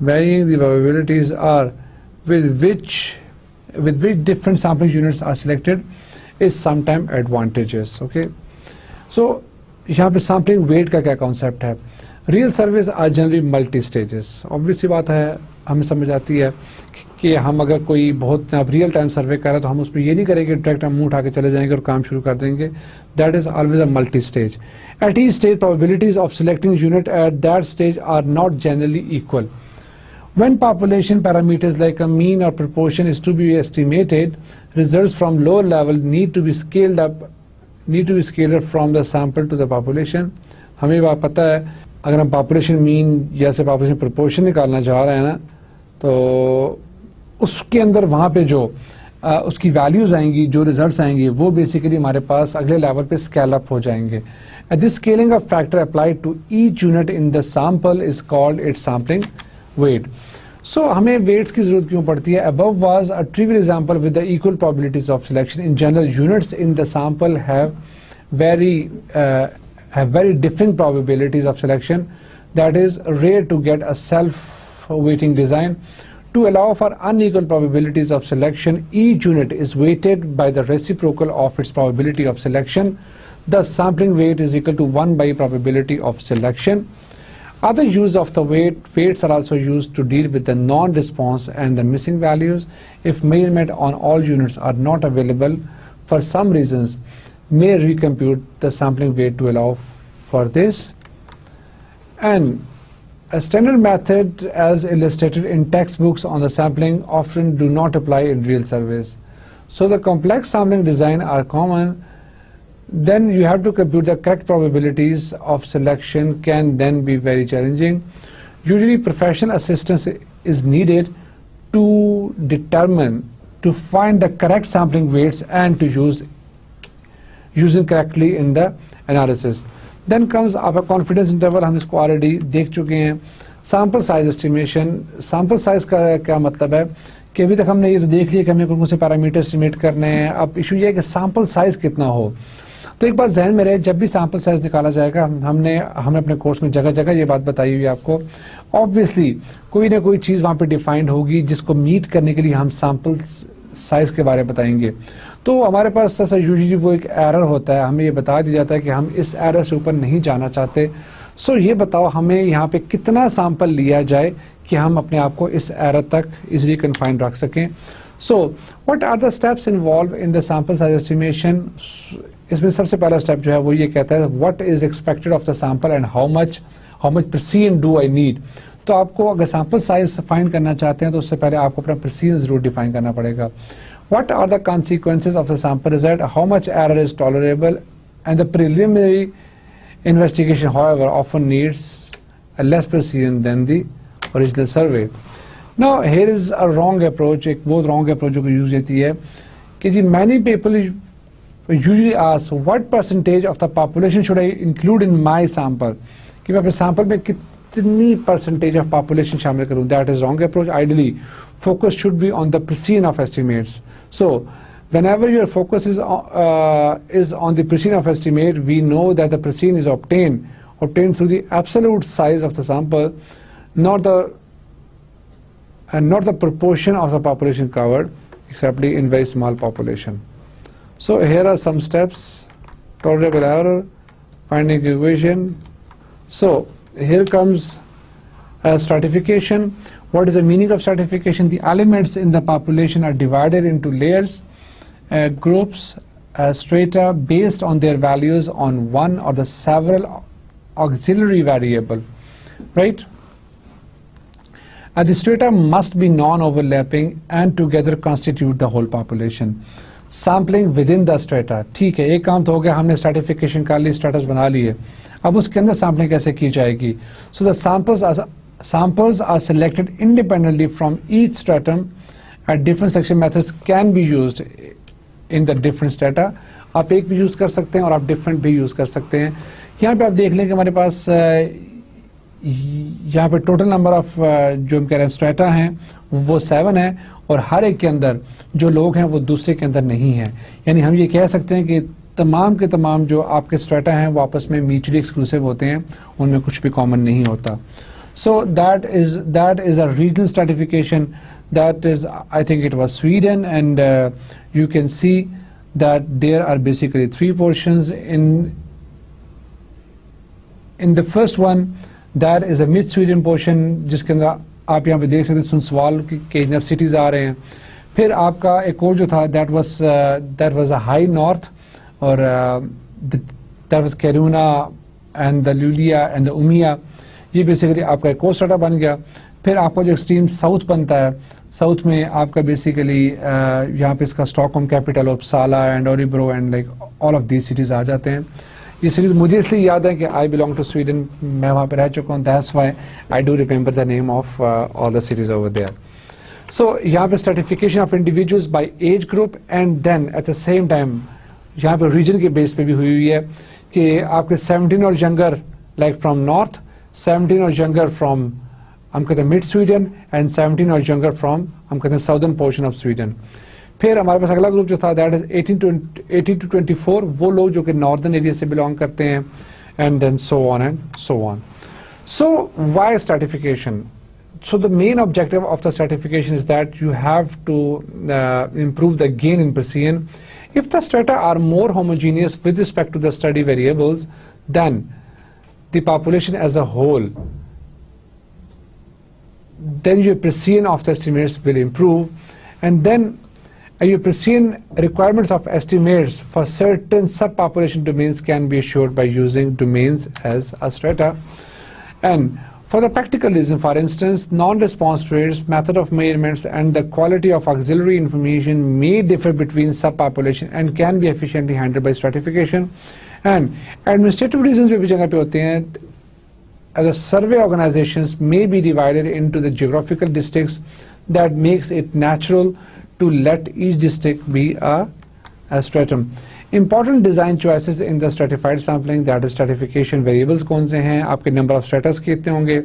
Speaker 1: Varying the probabilities are with which different sampling units are selected is sometimes advantageous. Okay. So यहाँ पे sampling weight का क्या concept है? Real surveys are generally multi stages. Obviously बात है, हमें समझ आती है कि हम अगर कोई बहुत रियल टाइम सर्वे कर रहे हैं तो हम उसमें ये नहीं करेंगे डायरेक्ट हम मुंह उठा के चले जाएंगे और काम शुरू कर देंगे. That is always a multi stage. At each stage probabilities of selecting unit at that stage are not generally equal. When population parameters like a mean or proportion is to be estimated, results from lower level need to be scaled up from the sample to the population. हमें बात पता है अगर हम population mean या से population proportion निकालना चाह रहे हैं ना, तो उसके अंदर वहाँ पे जो उसकी वैल्यूज आएंगी, जो रिजल्ट्स आएंगे, वो बेसिकली हमारे पास अगले लेवल पे स्केल अप हो जाएंगे. This scaling of factor applied to each unit in the sample is called its sampling weight. So हमें वेट्स की जरूरत क्यों पड़ती है? Above was a trivial example with the equal probabilities of selection. In general units in the sample have very different probabilities of selection. That is rare to get a self-weighting design. To allow for unequal probabilities of selection, each unit is weighted by the reciprocal of its probability of selection. The sampling weight is equal to 1 by probability of selection. Other use of the weights are also used to deal with the non-response and the missing values. If measurement on all units are not available for some reasons, may recompute the sampling weight to allow for this. And a standard method as illustrated in textbooks on the sampling often do not apply in real surveys. So the complex sampling design are common. Then you have to compute the correct probabilities of selection can then be very challenging. Usually professional assistance is needed to find the correct sampling weights and to using correctly in the analysis. Then comes our confidence interval. हम इसको already देख चुके हैं. Sample size estimation. Sample size का क्या मतलब है कि अभी तक हमने ये तो देख लिया कि हमें कौन से पैरामीटर एस्टिमेट करने हैं. अब इशू ये है कि सैम्पल साइज कितना हो. तो एक बात जहन में रहे, जब भी सैम्पल साइज निकाला जाएगा, हमने अपने कोर्स में जगह जगह ये बात बताई हुई है आपको. ऑब्वियसली कोई ना कोई चीज़ वहाँ पे डिफाइंड होगी जिसको मीट करने के लिए हम सैम्पल साइज के बारे में बताएंगे. तो हमारे पास यूजुअली वो एक एरर होता है, हमें ये बता दिया जाता है कि हम इस एरर से ऊपर नहीं जाना चाहते. सो ये बताओ हमें यहाँ पे कितना सैंपल लिया जाए कि हम अपने आप को इस एरर तक इजीली कन्फाइंड रख सकें. So what are the steps involve in the sample size estimation. इसमें सबसे पहला स्टेप जो है वो ये कहता है what is expected of the sample and how much precision do I need. तो आपको अगर सैंपल साइज फाइंड करना चाहते हैं तो उससे पहले आपको अपना प्रेसिजन जरूर डिफाइन करना पड़ेगा. What are the consequences of the sample result? How much error is tolerable? And the preliminary investigation, however, often needs a less precision than the original survey. Now, here is a wrong approach. एक बहुत wrong approach जो use होती है कि जी many people usually ask what percentage of the population should I include in my sample? कि मैं अपने sample में कितनी percentage of population शामिल करूँ? That is wrong approach. Ideally, focus should be on the precision of estimates. So whenever your focus is on the precision of estimate, we know that the precision is obtained through the absolute size of the sample, not the proportion of the population covered, except in very small population. So here are some steps: tolerable error, finding equation. So here comes stratification. What is the meaning of stratification? The elements in the population are divided into layers, groups, strata based on their values on one or the several auxiliary variable, right? The strata must be non-overlapping and together constitute the whole population. Sampling within the strata. ठीक है, एक काम तो हो गया, हमने stratification कर ली, stratas बना लिए. अब उसके अंदर sampling कैसे की जाएगी? So the samples are selected independently from each stratum. At different selection methods can be used in the different strata. आप एक भी यूज कर सकते हैं और आप डिफरेंट भी यूज कर सकते हैं. यहाँ पे आप देख लें कि हमारे पास यहाँ पे टोटल नंबर ऑफ जो हम कह रहे हैं स्ट्रेटा हैं वो 7 है और हर एक के अंदर जो लोग हैं वो दूसरे के अंदर नहीं हैं. यानी हम ये कह सकते हैं कि तमाम के तमाम जो आपके स्ट्रेटा हैं वो आपस में म्यूचुअली एक्सक्लूसिव होते हैं, उनमें कुछ भी कॉमन नहीं होता. So that is a regional stratification. That is, I think it was Sweden, and you can see that there are basically 3 portions. In the first one, that is a mid Sweden portion, जिसके अंदर आप यहाँ पे देख सकते हैं सुनसवाल के जब cities आ रहे हैं. फिर आपका एक और जो था that was a high north, और that was Kiruna and the Luleå and the Umeå. ये बेसिकली आपका एक और स्ट्रेटा बन गया. फिर आपका जो एक्सट्रीम साउथ बनता है, साउथ में आपका बेसिकली यहाँ पे इसका Stockholm capital, Uppsala and Orebro and like all of these cities आ जाते हैं। ये सीरीज मुझे इसलिए याद है कि आई बिलोंग टू स्वीडन, मैं वहाँ पे रह चुका हूँ, that's why I do remember the name of all the cities over there. So यहाँ पे stratification of individuals by age group and then at the same time यहाँ पे रीजन के बेस पे भी हुई है कि आपके 17 और यंगर लाइक फ्रॉम नॉर्थ, 17 और यंगर फ्रॉम हम कहते हैं मिड स्वीडन एंड 17 और यंगर फ्रॉम हम कहते हैं साउदर्न पोर्शन ऑफ स्वीडन। फिर हमारे पास अगला ग्रुप जो था दैट इज 18 to 24, वो लोग जो कि नॉर्दर्न एरिया से बिलोंग करते हैं and then so on and so on. So why stratification? So the main objective of the stratification is that you have to improve the gain in precision. If the strata are more homogeneous with respect to the study variables, then the population as a whole, then your precision of the estimates will improve, and then your precision requirements of estimates for certain subpopulation domains can be assured by using domains as a strata. And for the practical reason, for instance, non-response rates, method of measurements, and the quality of auxiliary information may differ between subpopulation and can be efficiently handled by stratification. And administrative reasons भी जगह पे होते हैं. The survey organizations may be divided into the geographical districts that makes it natural to let each district be a stratum. Important design choices in the stratified sampling, that is stratification variables कौन से हैं, आपके number of stratas कितने होंगे,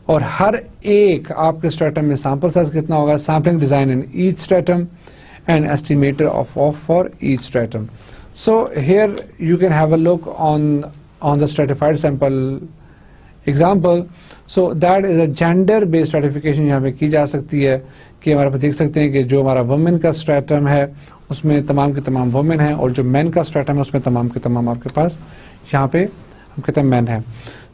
Speaker 1: और हर एक आपके stratum में sample size कितना होगा, sampling design in each stratum and estimator of for each stratum. So here you can have a look on the stratified sample example. So that is a gender based stratification यहाँ पे की जा सकती है कि हमारे पास देख सकते हैं कि जो हमारा वुमेन का स्ट्रेटम है उसमें तमाम के तमाम वुमेन है, और जो मैन का स्ट्रेटम है उसमें तमाम के तमाम आपके पास यहाँ पे हम कहते हैं मैन है।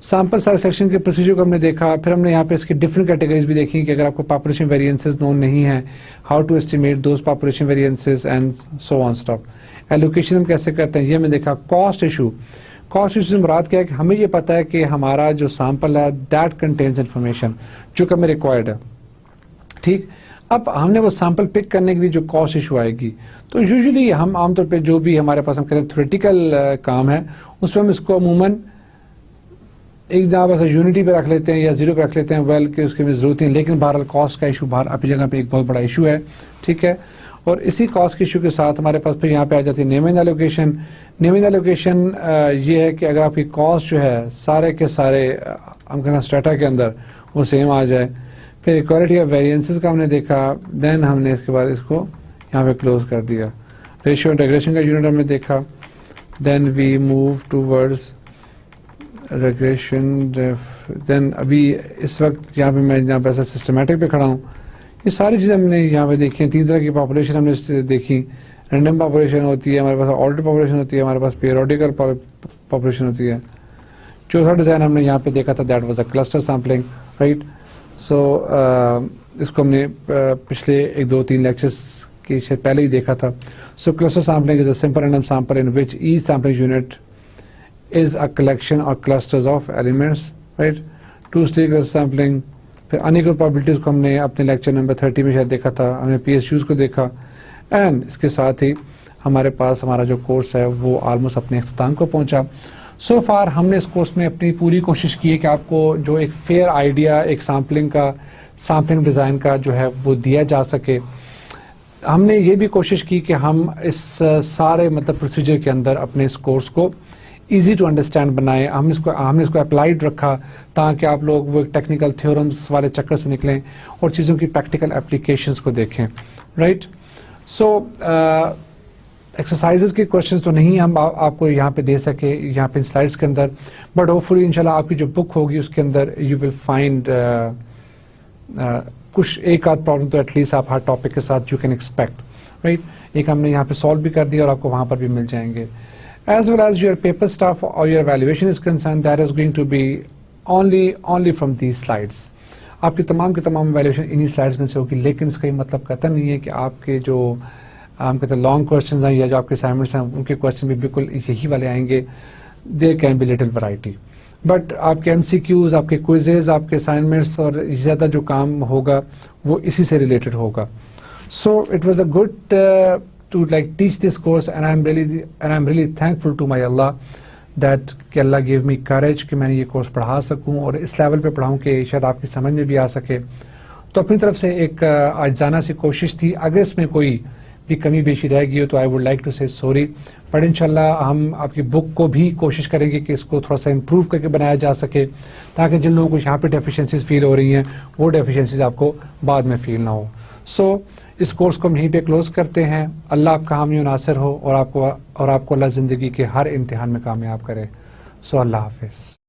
Speaker 1: सैंपल साइज सेक्शन के प्रोसीजर को हमने देखा, फिर हमने यहाँ पे इसकी डिफरेंट कैटेगरीज भी देखी कि अगर आपको पॉपुलेशन वेरिएंसेस नोन नहीं है, how to estimate those population variances and so on stuff. Allocation हम कैसे करते हैं ये हमने देखा। कॉस्ट इशू, कॉस्ट इशू से मुराद क्या है कि हमें ये पता है कि हमारा जो सैंपल है दैट कंटेन्स इन्फॉर्मेशन जो कि हमें रिक्वायर्ड है, ठीक। अब हमने वो सैंपल पिक करने के लिए जो कॉस्ट इशू आएगी, तो यूजुअली हम आमतौर पे जो भी हमारे पास हम कहते हैं थ्योरेटिकल काम है उसमें हम इसको अमूमन एक जगह बस यूनिटी पे रख लेते हैं या जीरो पे रख लेते हैं, वेल कि उसकी भी जरूरत नहीं, लेकिन बहरहाल कॉस्ट का इशू बाहर अपनी जगह पे एक बहुत बड़ा इशू है, ठीक है। और इसी कॉस्ट के इशू के साथ हमारे पास फिर यहाँ पे आ जाती है नेमिंग एलोकेशन। नेमिंग एलोकेशन ये है कि अगर आपकी कॉस्ट जो है सारे के सारे हम कहना स्ट्रेटा के अंदर वो सेम आ जाए। फिर इक्वालिटी ऑफ वेरिएंसेस का हमने देखा, देन हमने इसके बाद इसको यहाँ पे क्लोज कर दिया। रेशियो इंटीग्रेशन का यूनिट हमने देखा, then we move towards regression. देन अभी इस वक्त यहाँ पे मैं यहाँ पे ऐसा सिस्टमेटिक पे खड़ा हूँ, ये सारी चीज़ें हमने यहाँ पे देखी हैं। 3 तरह की पॉपुलेशन हमने देखी, रैंडम पॉपुलेशन होती है हमारे पास, ऑर्डर पॉपुलेशन होती है हमारे पास, पीरियोडिकल पॉपुलेशन होती है। चौथा डिज़ाइन हमने यहाँ पे देखा था that was a cluster sampling, right. So इसको हमने पिछले 1-2-3 लेक्चर्स के शायद पहले ही देखा था। So cluster sampling is a simple random sample in which each sampling unit is a collection or clusters of elements, right? Two-stage cluster sampling। फिर unequal probabilities को हमने अपने लेक्चर नंबर 30 में शायद देखा था, हमने PSUs को देखा, एंड इसके साथ ही हमारे पास हमारा जो कोर्स है वो ऑलमोस्ट अपने अख्ताम को पहुंचा। सो फार हमने इस कोर्स में अपनी पूरी कोशिश की है कि आपको जो एक फेयर आइडिया एक सैम्पलिंग का, सैम्पलिंग डिज़ाइन का जो है वो दिया जा सके। हमने ये भी कोशिश की कि हम इस सारे मतलब प्रोसीजर के अंदर अपने इस कोर्स को इजी टू अंडरस्टैंड बनाए। हमने इसको अप्लाइड रखा ताकि आप लोग वो टेक्निकल थ्योरम्स वाले चक्कर से निकलें और चीज़ों की प्रैक्टिकल एप्लीकेशंस को देखें, राइट। सो एक्सरसाइजेस के क्वेश्चंस तो नहीं हम आपको यहाँ पे दे सके यहाँ पे स्लाइड्स के अंदर, बट होपफुली इंशाल्लाह आपकी जो बुक होगी उसके अंदर यू विल फाइंड कुछ एक आध प्रॉब्लम तो एटलीस्ट आप हर टॉपिक के साथ यू कैन एक्सपेक्ट, राइट। एक हमने यहाँ पे सॉल्व भी कर दिया और आपको वहाँ पर भी मिल जाएंगे। As well as your paper stuff or your evaluation is concerned, that is going to be only from these slides. आपकी तमाम की तमाम evaluation इन्हीं slides में से होगी, लेकिन इसका ये मतलब कहता नहीं है कि आपके जो हम कहते हैं लॉन्ग क्वेश्चंस हैं या जो आपके असाइनमेंट्स हैं उनके क्वेश्चन भी बिल्कुल यही वाले आएंगे। There can be little variety, but आपके MCQs, आपके क्विजेज, आपके असाइनमेंट्स और ज़्यादा जो काम होगा वो इसी से रिलेटेड होगा. So it was a good to like teach this course, and I'm really thankful to my Allah that कि Allah gave me courage कि मैंने ये कोर्स पढ़ा सकूं और इस लेवल पे पढ़ाऊं कि शायद आपकी समझ में भी आ सके. तो अपनी तरफ से एक आजाना सी कोशिश थी. अगर इसमें कोई भी कमी बेशी रह गई हो तो आई वुड लाइक टू से सॉरी, बट इंशाल्लाह हम आपकी बुक को भी कोशिश करेंगे कि इसको थोड़ा सा इम्प्रूव करके बनाया जा सके, ताकि जिन लोगों को यहाँ पे डेफिशिएंसीज फील हो रही हैं वो डेफिशिएंसीज आपको बाद में फील ना हो. सो इस कोर्स को हम यहीं पे क्लोज करते हैं. अल्लाह आपका हामी और नासिर हो और आपको अल्लाह ज़िंदगी के हर इम्तिहान में कामयाब करे. सो अल्लाह हाफिज़.